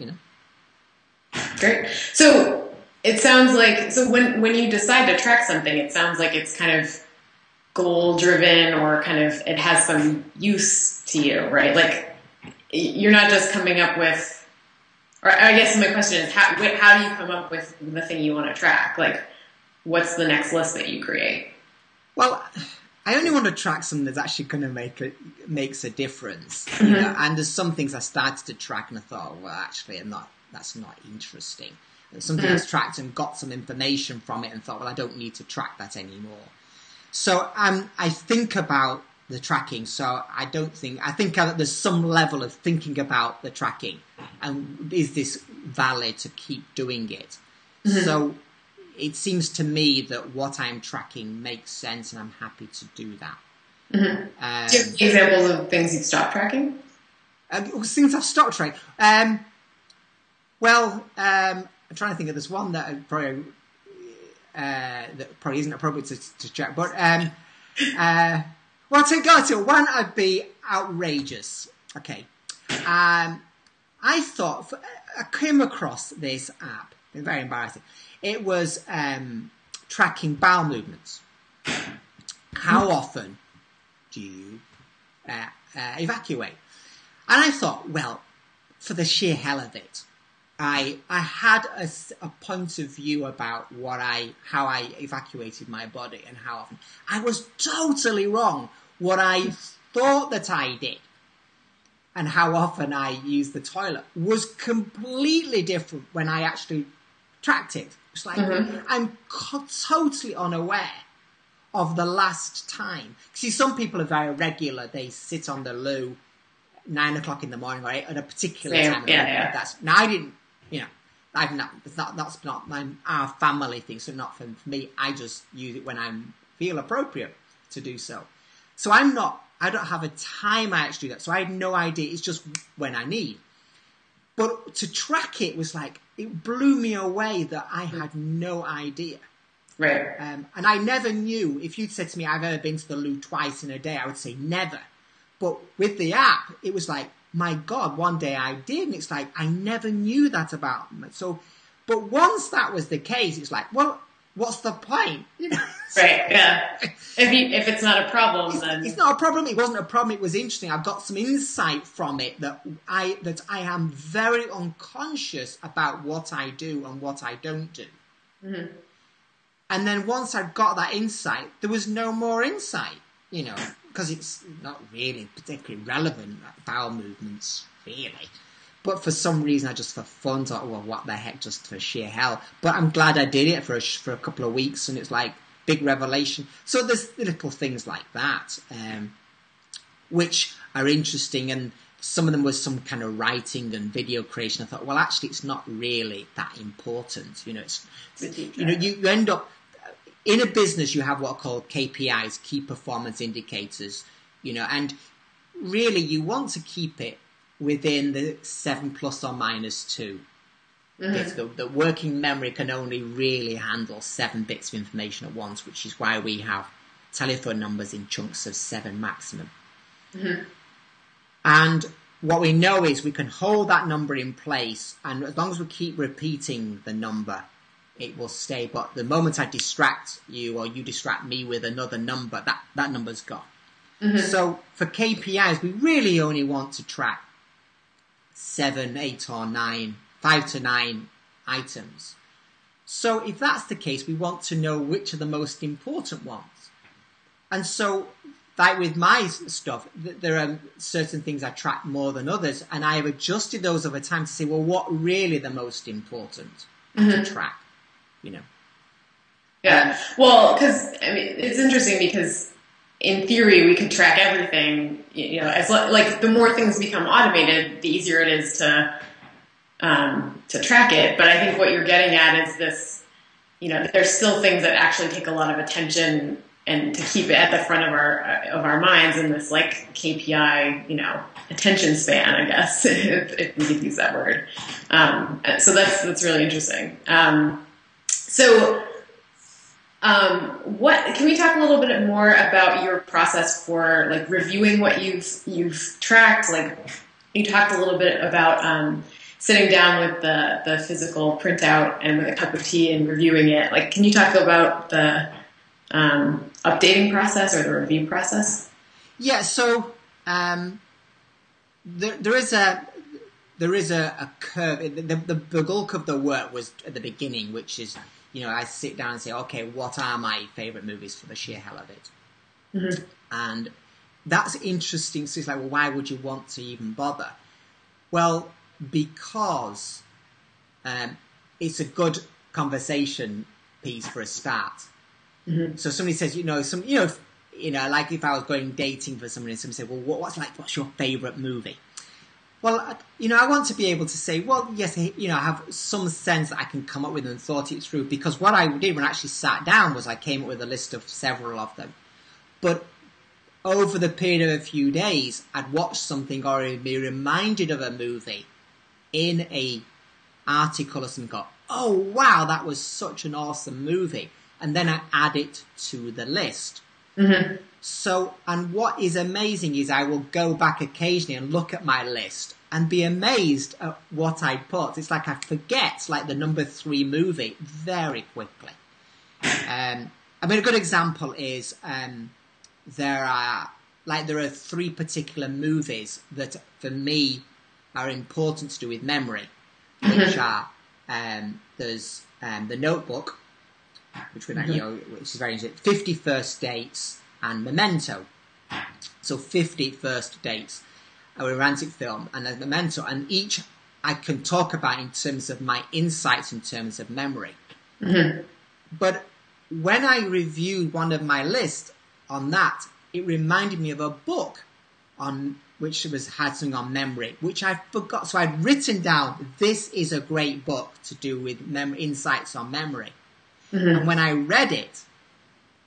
Great. So it sounds like, when you decide to track something, it sounds like it's kind of goal driven or kind of, it has some use to you, right? Like you're not just coming up with, or I guess my question is, how do you come up with the thing you want to track? Like, what's the next list that you create? Well, I only want to track something that's actually going to makes a difference. And there's some things I started to track and I thought, well, actually, that's not interesting. There's something that's tracked and got some information from it and thought, well, I don't need to track that anymore. So I think about the tracking. So I think there's some level of thinking about the tracking, and is this valid to keep doing it? Mm-hmm. So it seems to me that what I'm tracking makes sense, and I'm happy to do that. Mm-hmm. Do you have examples of things you've stopped tracking? Things I've stopped tracking. I'm trying to think of this one that probably isn't appropriate to track, but to go to one, I'd be outrageous. Okay, I came across this app. It's very embarrassing. It was tracking bowel movements. How often do you evacuate? And I thought, well, for the sheer hell of it, I had a point of view about how I evacuated my body and how often. I was totally wrong. What I thought that I did and how often I used the toilet was completely different when I actually tracked it. It's like, I'm totally unaware of the last time. See, some people are very regular. They sit on the loo 9 o'clock in the morning or at a particular time. Now I didn't, that's not our family thing, so not for me. I just use it when I feel appropriate to do so. So I don't have a time I actually do that. So I had no idea. It's just when I need. But to track it was like, it blew me away that I had no idea. Right. And I never knew. If you'd said to me, I've ever been to the loo twice in a day, I would say never. But with the app, it was like, my God, one day I did. And it's like, I never knew that about them. So, but once that was the case, it's like, well, what's the point? Right, yeah. If it's not a problem, then... It's not a problem. It wasn't a problem. It was interesting. I've got some insight from it that I am very unconscious about what I do and what I don't do. Mm-hmm. And then once I'd got that insight, there was no more insight, because it's not really particularly relevant, bowel movements, really. But for some reason, I just for fun thought, well, what the heck, just for sheer hell. But I'm glad I did it for a couple of weeks, and it's like big revelation. So there's little things like that, which are interesting, and some of them was some kind of writing and video creation. I thought, well, actually, it's not really that important. You end up in a business. You have what are called KPIs, key performance indicators. And really, you want to keep it within the 7 plus or minus 2. Mm-hmm. The working memory can only really handle 7 bits of information at once, which is why we have telephone numbers in chunks of 7 maximum. Mm-hmm. And what we know is we can hold that number in place, and as long as we keep repeating the number, it will stay. But the moment I distract you or you distract me with another number, that number's gone. Mm-hmm. So for KPIs, we really only want to track 7, 8 or 9, 5 to 9 items. So if that's the case, we want to know which are the most important ones. And so, like with my stuff, there are certain things I track more than others, and I have adjusted those over time to say, well, what really the most important to track, Yeah, well, because, it's interesting because in theory, we could track everything, as the more things become automated, the easier it is to track it. But I think what you're getting at is this, there's still things that actually take a lot of attention and to keep it at the front of our minds in this like KPI, attention span, I guess, if we could use that word. So that's really interesting. What can we talk a little bit more about your process for like reviewing what you've tracked? Like you talked a little bit about sitting down with the physical printout and with a cup of tea and reviewing it. Like, can you talk about the updating process or the review process? Yeah. So there is a curve. The bulk of the work was at the beginning, which is, I sit down and say, okay, what are my favourite movies for the sheer hell of it? Mm-hmm. And that's interesting. So it's like, well, why would you want to even bother? Well, because it's a good conversation piece for a start. Mm-hmm. So somebody says, you know, like if I was going dating for somebody and somebody said, well, what's your favourite movie? Well, you know, I want to be able to say, well, yes, you know, I have some sense that I can come up with and thought it through, because what I did when I actually sat down was I came up with a list of several of them. But over the period of a few days, I'd watch something or be reminded of a movie in a article or something, go, oh, wow, that was such an awesome movie. And then I add it to the list. Mm-hmm. So, and what is amazing is I will go back occasionally and look at my list and be amazed at what I put. It's like I forget, like the number 3 movie very quickly. I mean, a good example is there are 3 particular movies that for me are important to do with memory, which are there's The Notebook, which which is very interesting, 50 First Dates, and Memento. So 50 First Dates, a romantic film, and a Memento, and each I can talk about in terms of my insights in terms of memory. Mm-hmm. But when I reviewed one of my lists on that, it reminded me of a book which had something on memory, which I forgot. So I'd written down, this is a great book to do with insights on memory. Mm-hmm. And when I read it,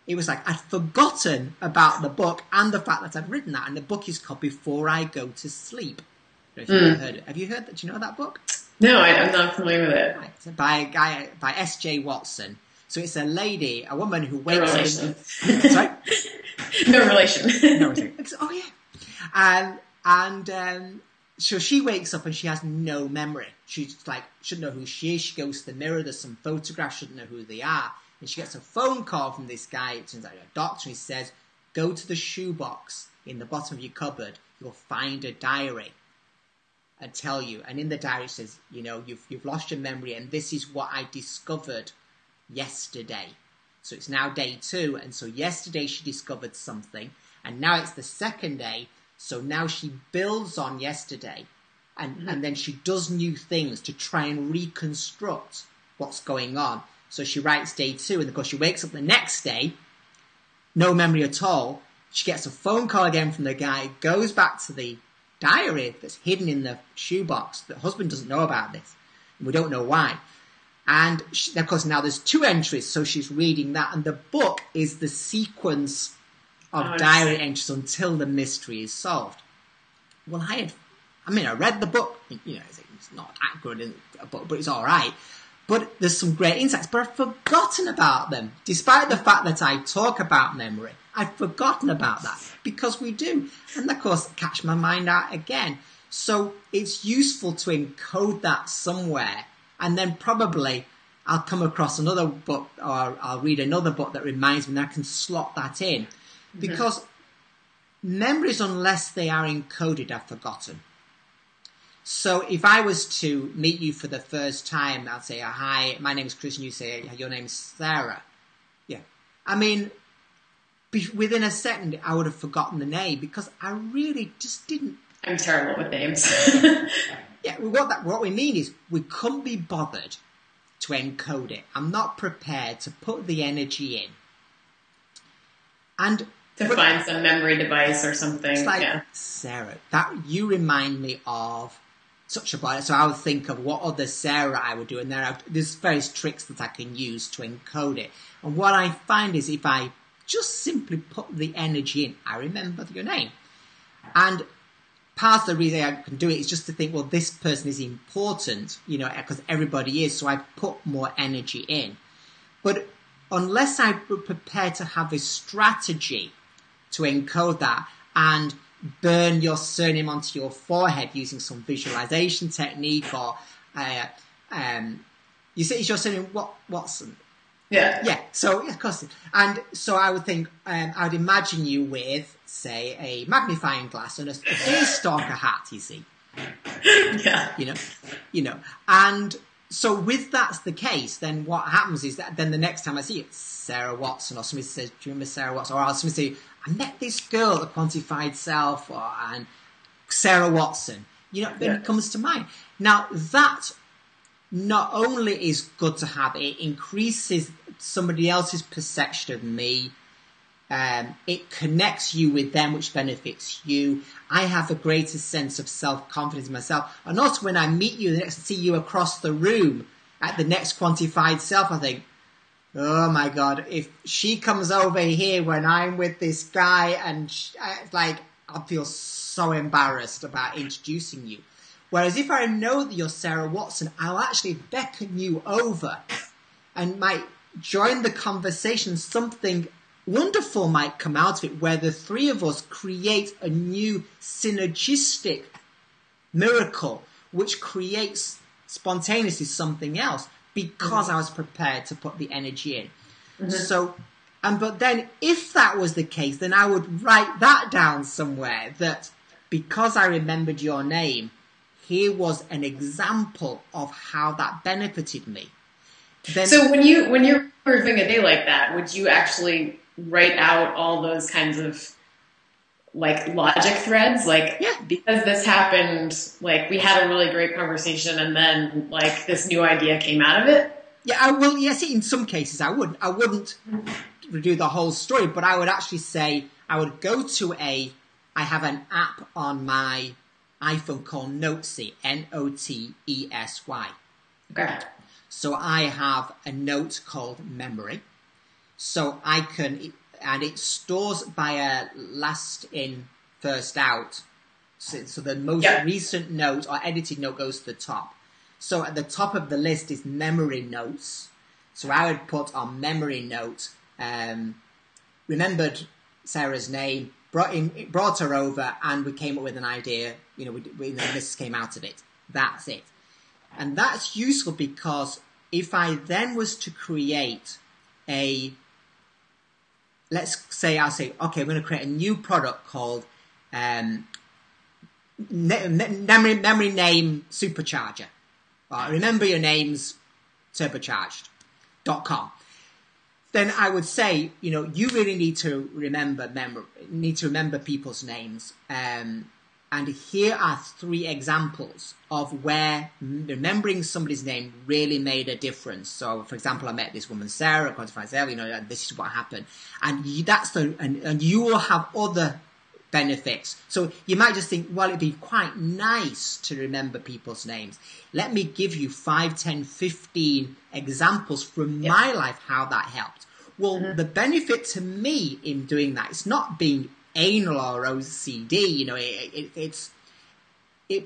it was like I'd forgotten about the book and the fact that I'd written that. And the book is called Before I Go to Sleep. I don't know if you've heard it. Have you heard that? Do you know that book? No, I'm not familiar with it. Right. So by S.J. Watson. So it's a woman who wakes up. Sorry? No relation. No relation. Oh yeah. So she wakes up and she has no memory. She's like, shouldn't know who she is. She goes to the mirror. There's some photographs. Shouldn't know who they are. And she gets a phone call from this guy. It turns out a doctor. He says, go to the shoebox in the bottom of your cupboard. You'll find a diary and tell you. And in the diary it says, you know, you've lost your memory, and this is what I discovered yesterday. So it's now day 2. And so yesterday she discovered something. And now it's the second day. So now she builds on yesterday. And then she does new things to try and reconstruct what's going on. So she writes day 2, and of course she wakes up the next day, no memory at all. She gets a phone call again from the guy, goes back to the diary that's hidden in the shoebox. The husband doesn't know about this, and we don't know why. And of course now there's 2 entries, so she's reading that, and the book is the sequence of diary entries until the mystery is solved. Well, I read the book. You know, it's not that good a book, but it's all right. But there's some great insights, but I've forgotten about them. Despite the fact that I talk about memory, I've forgotten about that, because we do. And of course, catch my mind out again. So it's useful to encode that somewhere, and then probably I'll come across another book, or I'll read another book that reminds me, and I can slot that in. Because memories, unless they are encoded, are forgotten. So if I was to meet you for the first time, I'd say, hi, my name is Chris, and you say, your name's Sarah. Yeah. I mean, within a second, I would have forgotten the name, because I really just didn't. I'm terrible with names. Yeah, what we mean is we couldn't be bothered to encode it. I'm not prepared to put the energy in. And find some memory device or something. It's like, Sarah, that you remind me of such a body. So I would think of what other Sarah I would do, and there's various tricks that I can use to encode it. And what I find is if I just simply put the energy in, I remember your name. And part of the reason I can do it is just to think, well, this person is important, you know, because everybody is, so I put more energy in. But unless I'm prepared to have a strategy to encode that and burn your surname onto your forehead using some visualization technique, or you say it's your surname Watson. Yeah. So of course, and so I would think I'd imagine you with, say, a magnifying glass and a deerstalker hat. You see, yeah. You know, and so with that's the case, then what happens is that then the next time I see it, Sara Watson, or somebody says, "Do you remember Sara Watson?" Or I'll somebody say, "I met this girl at Quantified Self," and Sara Watson. You know, then it comes to mind. Now that not only is good to have, it increases somebody else's perception of me, It connects you with them, which benefits you. I have a greater sense of self-confidence in myself. And also when I meet you, the next see you across the room at the next quantified self, I think, oh my God, if she comes over here when I'm with this guy and I'll feel so embarrassed about introducing you. Whereas if I know that you're Sara Watson, I'll actually beckon you over and might join the conversation. Something wonderful might come out of it where the three of us create a new synergistic miracle which creates spontaneously something else because I was prepared to put the energy in. Mm-hmm. So, but then if that was the case, then I would write that down somewhere that because I remembered your name, here was an example of how that benefited me. Then, so when you're having a day like that, would you actually write out all those kinds of like logic threads? Like, yeah, because this happened, like we had a really great conversation and then like this new idea came out of it? Yeah, I will. Yes, in some cases I would. I wouldn't do the whole story, but I would actually say I would go to I have an app on my iPhone called Notesy, Notesy. Okay. So I have a note called Memory. So I can, and it stores by a last in, first out. So the most recent note or edited note goes to the top. So at the top of the list is memory notes. So I would put on memory note, remembered Sarah's name, brought her over, and we came up with an idea. This came out of it. That's it. And that's useful because if I then was to create let's say I'll say, okay, I'm going to create a new product called memory name supercharger. Remember your name's turbocharged.com. Then I would say, you really need to remember people's names. And here are 3 examples of where remembering somebody's name really made a difference. So, for example, I met this woman, Sarah, quantified Sarah, this is what happened. And and you will have other benefits. So you might just think, well, it'd be quite nice to remember people's names. Let me give you 5, 10, 15 examples from my life how that helped. Well, the benefit to me in doing that is not being anal or OCD,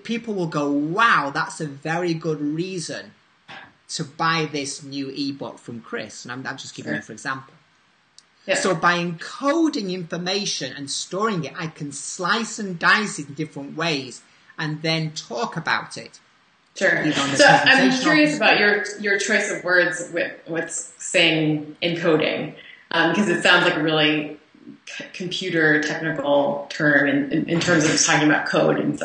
people will go, wow, that's a very good reason to buy this new ebook from Chris. And I'm just giving you for example. Yeah. So by encoding information and storing it, I can slice and dice it in different ways and then talk about it. Sure. So I'm curious about your choice of words with saying encoding, because it sounds like a really computer technical term in terms of talking about code and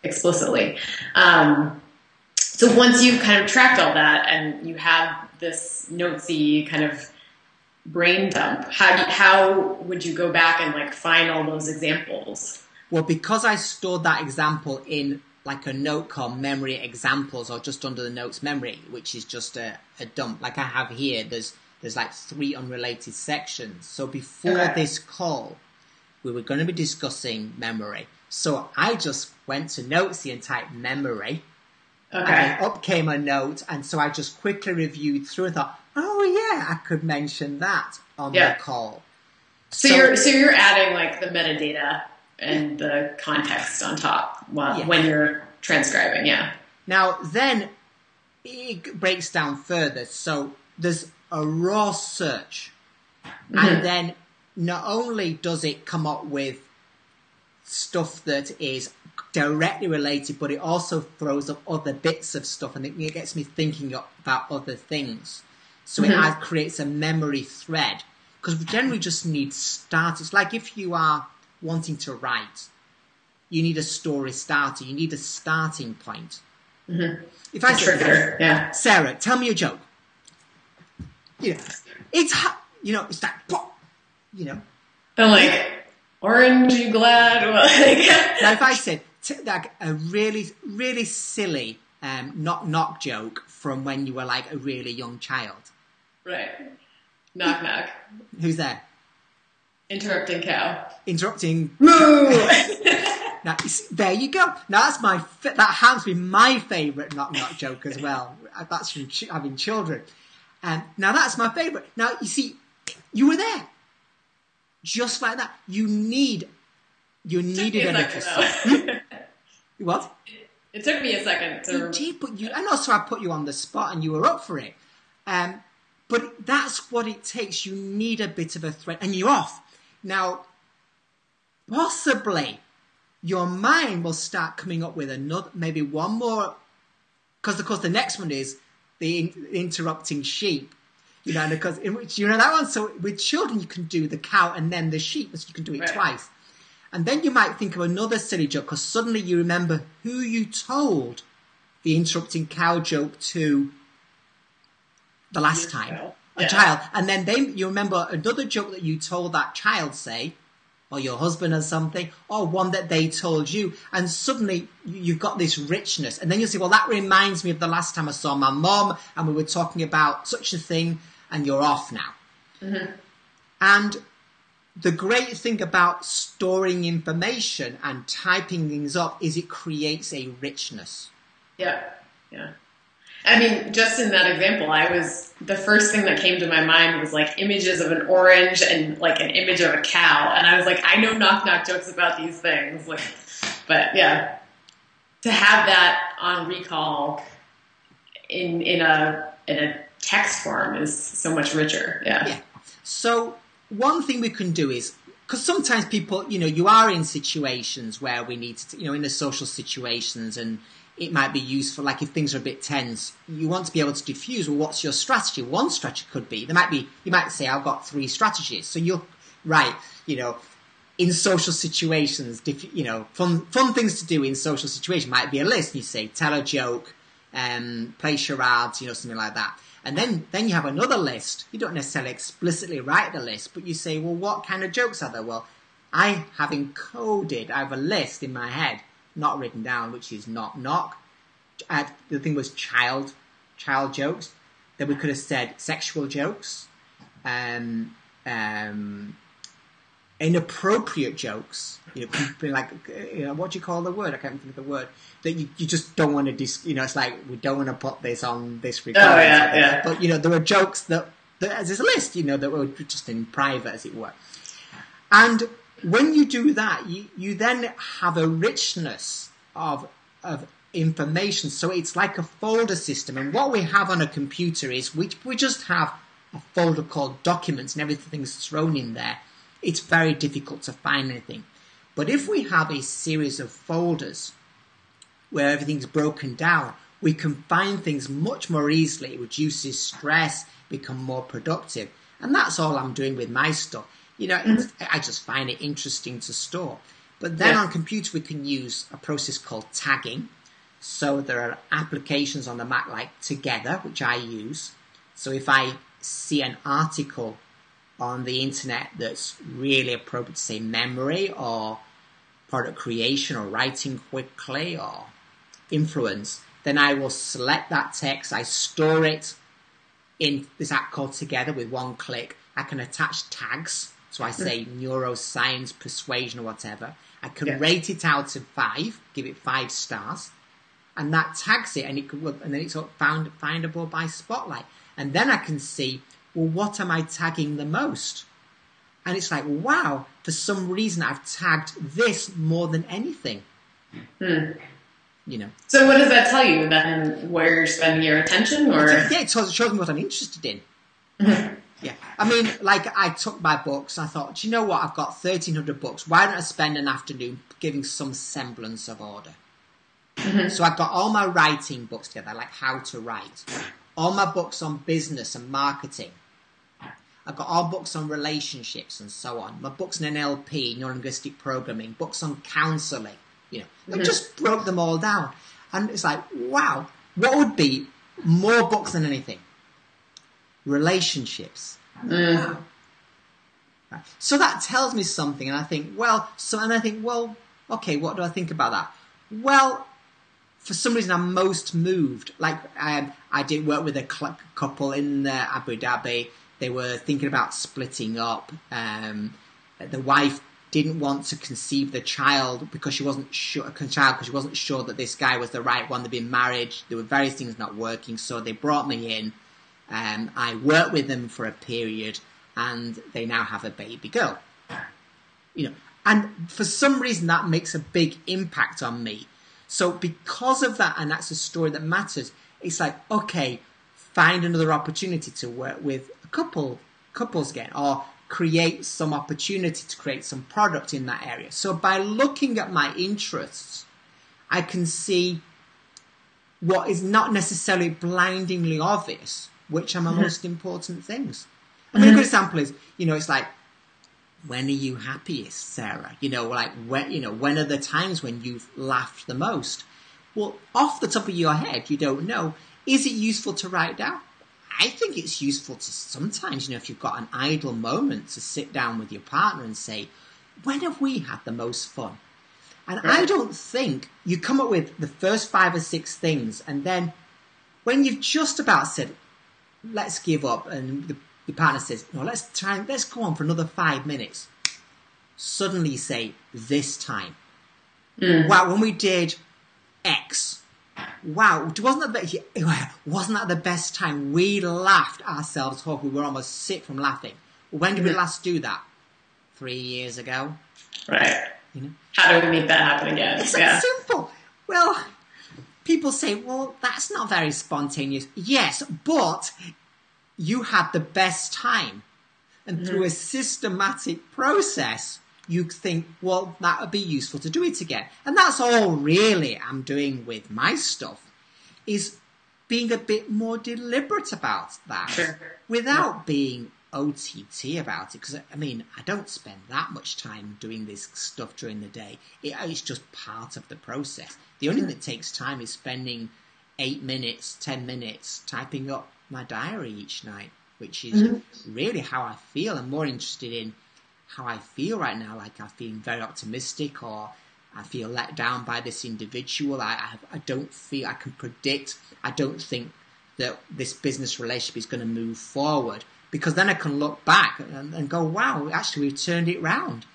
explicitly. So once you've kind of tracked all that and you have this notesy kind of brain dump, how would you go back and like find all those examples? Well, because I stored that example in like a note called memory examples or just under the notes memory, which is just a dump like I have here, there's like 3 unrelated sections. So before this call, we were going to be discussing memory. So I just went to Notesy and typed memory. Okay. And then up came a note. And so I just quickly reviewed through and thought, oh yeah, I could mention that on the call. So you're adding like the metadata and the context on top when you're transcribing. Yeah. Now then it breaks down further. So there's a raw search, and then not only does it come up with stuff that is directly related, but it also throws up other bits of stuff, and it gets me thinking about other things. So it creates a memory thread, because we generally just need start. It's like if you are wanting to write, you need a story starter, you need a starting point. If I say, Sarah, tell me a joke. It's it's like, I'm like, orange, you glad? Now, if I said like a really, really silly knock joke from when you were like a really young child. Right. Knock, knock. Who's there? Interrupting cow. Interrupting. Moo! Now, there you go. Now that happens to be my favourite knock joke as well. That's from having children. Now that's my favourite. Now you see, you were there, just like that. You needed a little. What? It took me a second to. It did, but and also I put you on the spot, and you were up for it. But that's what it takes. You need a bit of a thread, and you're off. Now, possibly, your mind will start coming up with maybe one more, because of course the next one is the interrupting sheep. And because that one. So with children, you can do the cow and then the sheep, so you can do it twice. And then you might think of another silly joke, because suddenly you remember who you told the interrupting cow joke to the last time. A child. And then you remember another joke that you told that child, say, or your husband or something, or one that they told you. And suddenly you've got this richness. And then you'll say, well, that reminds me of the last time I saw my mom, and we were talking about such a thing, and you're off now. Mm-hmm. And the great thing about storing information and typing things up is it creates a richness. Yeah. I mean, just in that example, the first thing that came to my mind was like images of an orange and like an image of a cow. And I was like, I know knock jokes about these things. But yeah, to have that on recall in a text form is so much richer. Yeah. So one thing we can do is, because sometimes people, you are in situations where we need to, in the social situations, and it might be useful, like if things are a bit tense, you want to be able to diffuse. Well, what's your strategy? One strategy could be, you might say, I've got 3 strategies. So in social situations, fun things to do in social situations might be a list. You say, tell a joke, play charades, something like that. And then you have another list. You don't necessarily explicitly write the list, but you say, well, what kind of jokes are there? Well, I have a list in my head, not written down, which is knock. The thing was child jokes. Then we could have said sexual jokes, inappropriate jokes. Like what do you call the word? I can't think of the word. That you just don't want to it's like we don't want to put this on this recording. Oh yeah. But there were jokes that as a list, that were just in private, as it were. And when you do that, you then have a richness of information. So it's like a folder system. And what we have on a computer is we just have a folder called documents, and everything's thrown in there. It's very difficult to find anything. But if we have a series of folders where everything's broken down, we can find things much more easily. It reduces stress, become more productive. And that's all I'm doing with my stuff. I just find it interesting to store. But then on computer, we can use a process called tagging. So there are applications on the Mac like Together, which I use. So if I see an article on the internet that's really appropriate to say memory or product creation or writing quickly or influence, then I will select that text. I store it in this app called Together with one click. I can attach tags. So I say neuroscience, persuasion, or whatever. I can rate it out of 5, give it 5 stars, and that tags it, and then it's findable by Spotlight. And then I can see, well, what am I tagging the most? And it's like, wow, for some reason I've tagged this more than anything. So what does that tell you then? Where you're spending your attention, or it shows me what I'm interested in. Mm-hmm. Yeah, I mean, like I took my books. I thought, do you know what? I've got 1,300 books. Why don't I spend an afternoon giving some semblance of order? Mm-hmm. So I've got all my writing books together, like how to write. All my books on business and marketing. I've got all books on relationships and so on. My books on NLP, neuro-linguistic programming, books on counselling. I just broke them all down. And it's like, wow, what would be more books than anything? Relationships. Wow. Right. So that tells me something, and I think, well, okay, what do I think about that? Well, for some reason, I'm most moved. Like, I did work with a couple in Abu Dhabi. They were thinking about splitting up. the wife didn't want to conceive the child because she wasn't sure that this guy was the right one. They'd been married. There were various things not working, so they brought me in. I worked with them for a period, and they now have a baby girl. And for some reason that makes a big impact on me. So because of that, and that's a story that matters, it's like, okay, find another opportunity to work with couples again, or create some opportunity to create some product in that area. So by looking at my interests, I can see what is not necessarily blindingly obvious, which are my most important things. I mean, a good example is, it's like, when are you happiest, Sarah? When are the times when you've laughed the most? Well, off the top of your head, you don't know. Is it useful to write down? I think it's useful to sometimes, if you've got an idle moment, to sit down with your partner and say, when have we had the most fun? And I don't think you come up with the first 5 or 6 things, and then when you've just about said, let's give up, and your partner says, no, let's go on for another 5 minutes. Suddenly you say, this time. Wow, when we did X, wow, wasn't that the best time? We laughed ourselves off. We were almost sick from laughing. When did we last do that? 3 years ago. Right. How do we make that happen again? It's simple. Well, people say, well, that's not very spontaneous. Yes, but you had the best time. And through a systematic process, you think, well, that would be useful to do it again. And that's all really I'm doing with my stuff, is being a bit more deliberate about that without being OTT about it. Because, I don't spend that much time doing this stuff during the day. It's just part of the process. The only thing that takes time is spending 8 minutes, 10 minutes typing up my diary each night, which is really how I feel. I'm more interested in how I feel right now, like I'm feeling very optimistic, or I feel let down by this individual. I don't feel I can predict. I don't think that this business relationship is going to move forward, because then I can look back and go, wow, actually we've turned it round.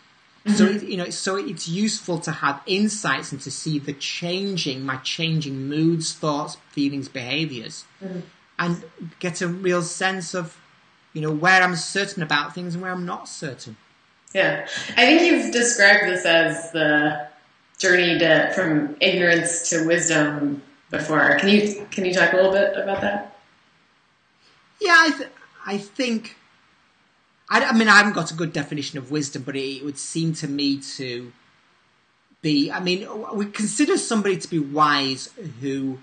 So it's useful to have insights and to see my changing moods, thoughts, feelings, behaviours, and get a real sense of where I'm certain about things and where I'm not certain. Yeah, I think you've described this as the journey from ignorance to wisdom before. Can you talk a little bit about that? Yeah, I think. I haven't got a good definition of wisdom, but it would seem to me to be. We consider somebody to be wise who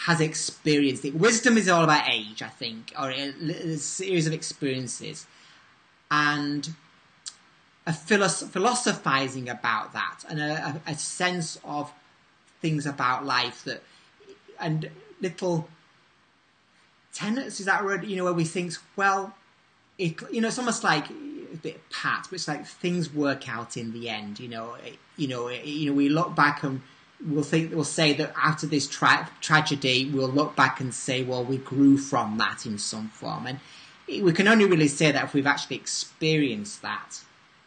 has experienced it. Wisdom is all about age, I think, or a series of experiences, and a philosophizing about that, and a sense of things about life and little tenets. Is that word? Where we think, well, it's almost like a bit pat, but it's like things work out in the end. We look back and we'll say that after this tragedy, we'll look back and say, well, we grew from that in some form, and we can only really say that if we've actually experienced that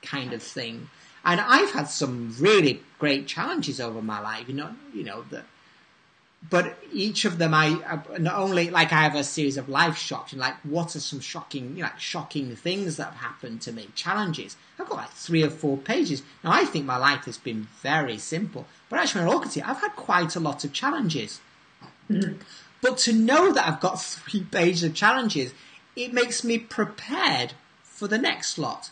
kind of thing. And I've had some really great challenges over my life, but each of them, I not only, like, I have a series of life shocks, and like, what are some shocking things that have happened to me, challenges. I've got like 3 or 4 pages. Now, I think my life has been very simple, but actually when I look at it, I've had quite a lot of challenges. But to know that I've got 3 pages of challenges, it makes me prepared for the next lot.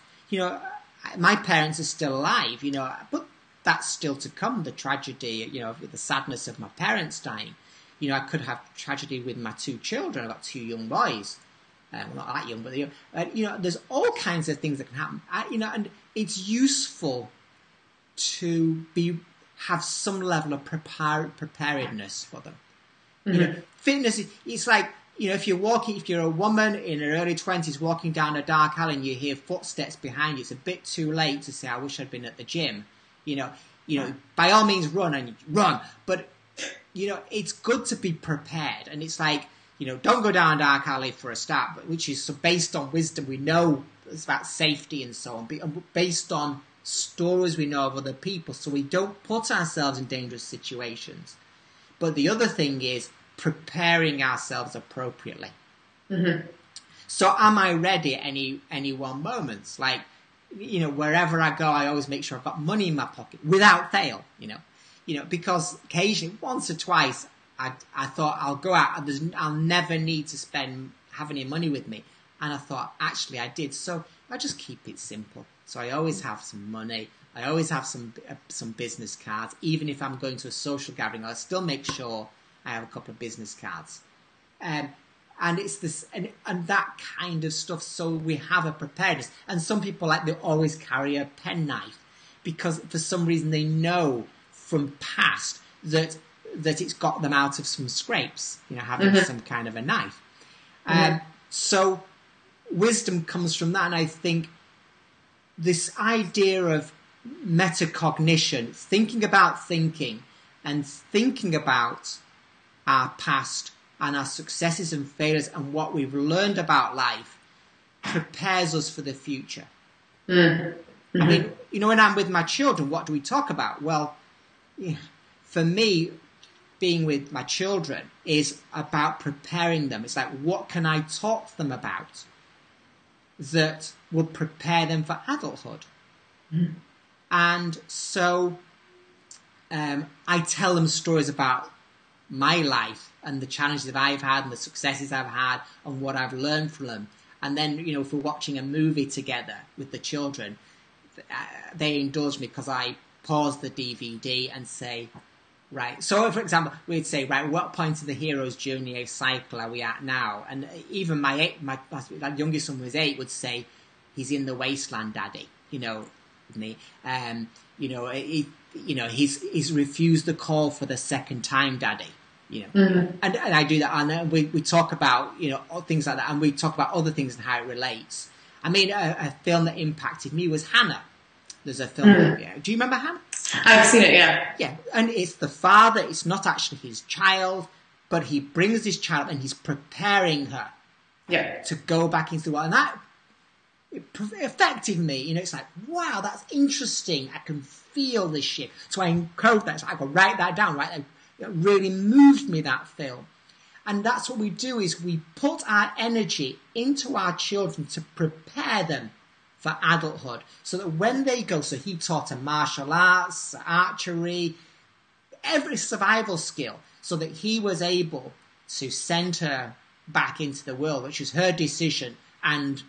My parents are still alive, but that's still to come, the tragedy, the sadness of my parents dying. I could have tragedy with my 2 children. I've got 2 young boys. Well, not that young, but, there's all kinds of things that can happen. And it's useful to have some level of preparedness for them. Fitness, it's like, if you're a woman in her early 20s walking down a dark alley and you hear footsteps behind you, it's a bit too late to say, I wish I'd been at the gym. By all means run. But, it's good to be prepared. And it's like, don't go down a dark alley for a start, but which is based on wisdom. We know it's about safety and so on, based on stories we know of other people, so we don't put ourselves in dangerous situations. But the other thing is preparing ourselves appropriately. Mm-hmm. So am I ready at any one moment? Like, wherever I go, I always make sure I've got money in my pocket without fail, because occasionally, once or twice, I thought I'll go out and I'll never need to have any money with me. And I thought, actually, I did. So I just keep it simple. So I always have some money. I always have some business cards. Even if I'm going to a social gathering, I'll still make sure I have a couple of business cards. And it's this, and that kind of stuff. So we have a preparedness. And some people, they always carry a penknife because for some reason they know from past that it's got them out of some scrapes, having mm-hmm. some kind of a knife. Mm-hmm. So wisdom comes from that. And I think this idea of metacognition, thinking about thinking and thinking about our past and our successes and failures and what we've learned about life prepares us for the future. Mm-hmm. I mean, when I'm with my children, what do we talk about? Well, for me, being with my children is about preparing them. It's like, what can I talk to them about that will prepare them for adulthood? Mm. And so I tell them stories about my life and the challenges that I've had and the successes I've had and what I've learned from them. And then, if we're watching a movie together with the children, they indulge me because I pause the DVD and say, right. So, for example, we'd say, right, what point of the hero's journey cycle are we at now? And even my youngest son was 8 would say, he's in the wasteland, Daddy. With me. He's refused the call for the second time, Daddy. Mm-hmm. and I do that, and we talk about things like that, and we talk about other things and how it relates. I mean, a film that impacted me was Hannah. There's a film. Mm-hmm. Do you remember Hannah? I've seen it, yeah. Yeah, and it's the father. It's not actually his child, but he brings his child and he's preparing her to go back into the world. And that affected me. It's like, wow, that's interesting. I can feel this shit. So I encode that. So I go write that down, right? It really moved me, that film. And that's what we do, is we put our energy into our children to prepare them for adulthood, so that when they go, so he taught her martial arts, archery, every survival skill, so that he was able to send her back into the world, which was her decision, and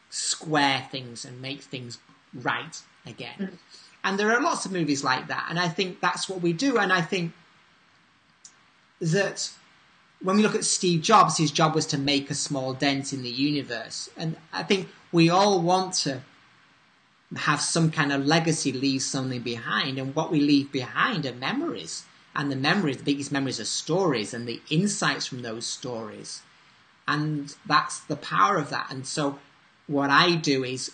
square things and make things right again. Mm-hmm. And there are lots of movies like that, and I think that's what we do. And I think that when we look at Steve Jobs, his job was to make a small dent in the universe. And I think we all want to have some kind of legacy, leave something behind. And what we leave behind are memories. And the biggest memories are stories and the insights from those stories. And that's the power of that. And so what I do is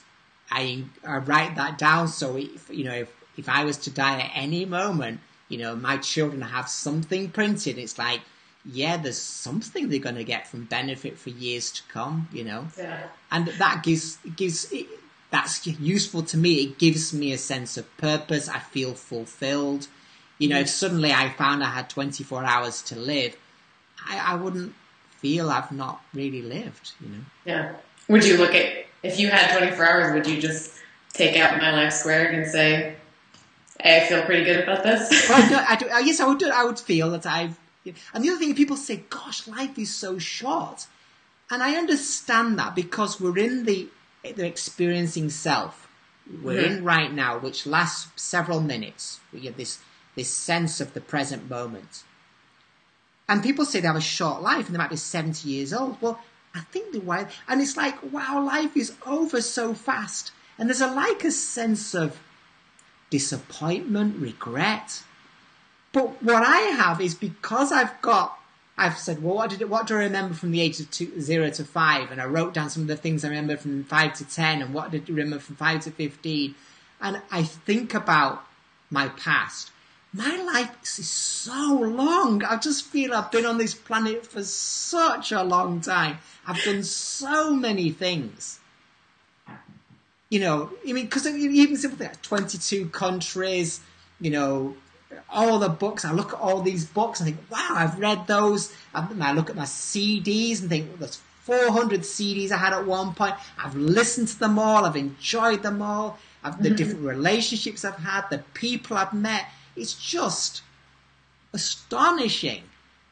I write that down. So if I was to die at any moment, my children have something printed. It's like, yeah, there's something they're going to get from benefit for years to come, Yeah. And that that's useful to me. It gives me a sense of purpose. I feel fulfilled. If suddenly I found I had 24 hours to live, I wouldn't feel I've not really lived, Yeah. Would you look at, if you had 24 hours, would you just take out My Life Squared and say, hey, I feel pretty good about this? Well, no, I do. Yes, I would do. I would feel that I've... And the other thing, people say, gosh, life is so short. And I understand that, because we're in the experiencing self. We're in right now, which lasts several minutes. We get this sense of the present moment. And people say they have a short life and they might be 70 years old. Well, I think they're wise. And it's like, wow, life is over so fast. And there's a sense of disappointment, regret. But what I have is, because I've said, well, what do I remember from the age of 0 to 5? And I wrote down some of the things I remember from 5 to 10, and what did I remember from 5 to 15. And I think about my past. My life is so long. I just feel I've been on this planet for such a long time. I've done so many things. You know, I mean, because even simple things like 22 countries, you know, all the books. I look at all these books and think, wow, I've read those. I look at my CDs and think, well, there's 400 CDs I had at one point. I've listened to them all. I've enjoyed them all. The different relationships I've had, the people I've met. It's just astonishing.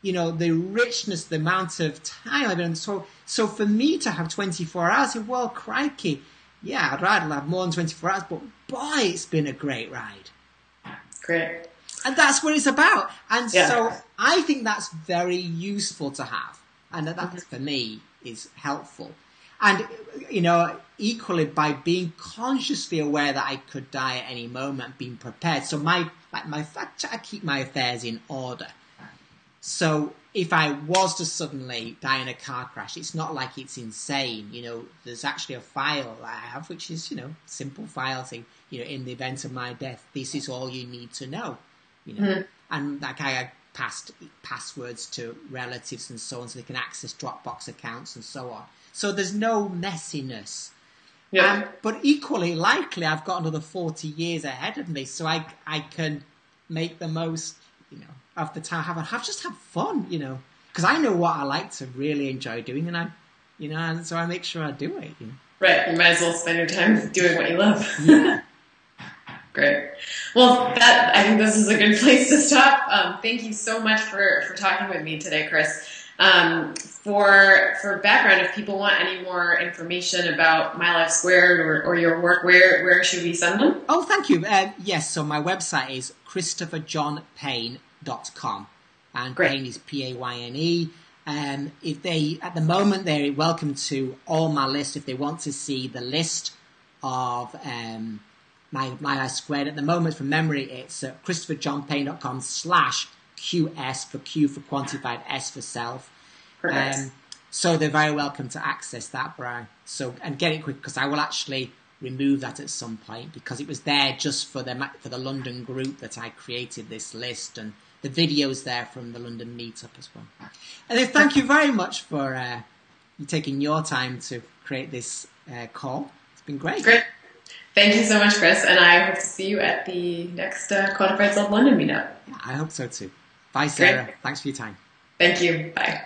You know, the richness, the amount of time I've been. So for me to have 24 hours, well, crikey. Yeah, I'd rather have more than 24 hours, but boy, it's been a great ride. Great. And that's what it's about. And yeah. So I think that's very useful to have. And that, for me, is helpful. And, you know, equally by being consciously aware that I could die at any moment, being prepared. So I keep my affairs in order. So if I was to suddenly die in a car crash, it's not like it's insane. You know, there's actually a file I have, which is, you know, simple file saying, you know, in the event of my death, this is all you need to know. You know, and like I passed passwords to relatives and so on, so they can access Dropbox accounts and so on. So there's no messiness. Yeah. But equally likely, I've got another 40 years ahead of me, so I can make the most, you know, of the time. Just have fun, you know, because I know what I like to really enjoy doing, and and so I make sure I do it. You know? Right, you might as well spend your time doing what you love. Yeah. Great. Well, I think this is a good place to stop. Thank you so much for talking with me today, Chris. For background, if people want any more information about My Life Squared or your work, where should we send them? Oh, thank you. Yes, so my website is ChristopherJohnPayne.com, and Great. Payne is Payne. If they, at the moment, they're welcome to all my list. If they want to see the list of my Life Squared, at the moment, from memory, it's ChristopherJohnPayne.com/QS for Q for quantified, S for self. So they're very welcome to access that, Brian. And get it quick, because I will actually remove that at some point, because it was there just for the London group that I created this list, and the videos there from the London meetup as well. And then thank you very much for you taking your time to create this call. It's been great. Great. Thank you so much, Chris, and I hope to see you at the next Quantified Self London meetup. Yeah, I hope so too. Bye, Sarah. Great. Thanks for your time. Thank you. Bye.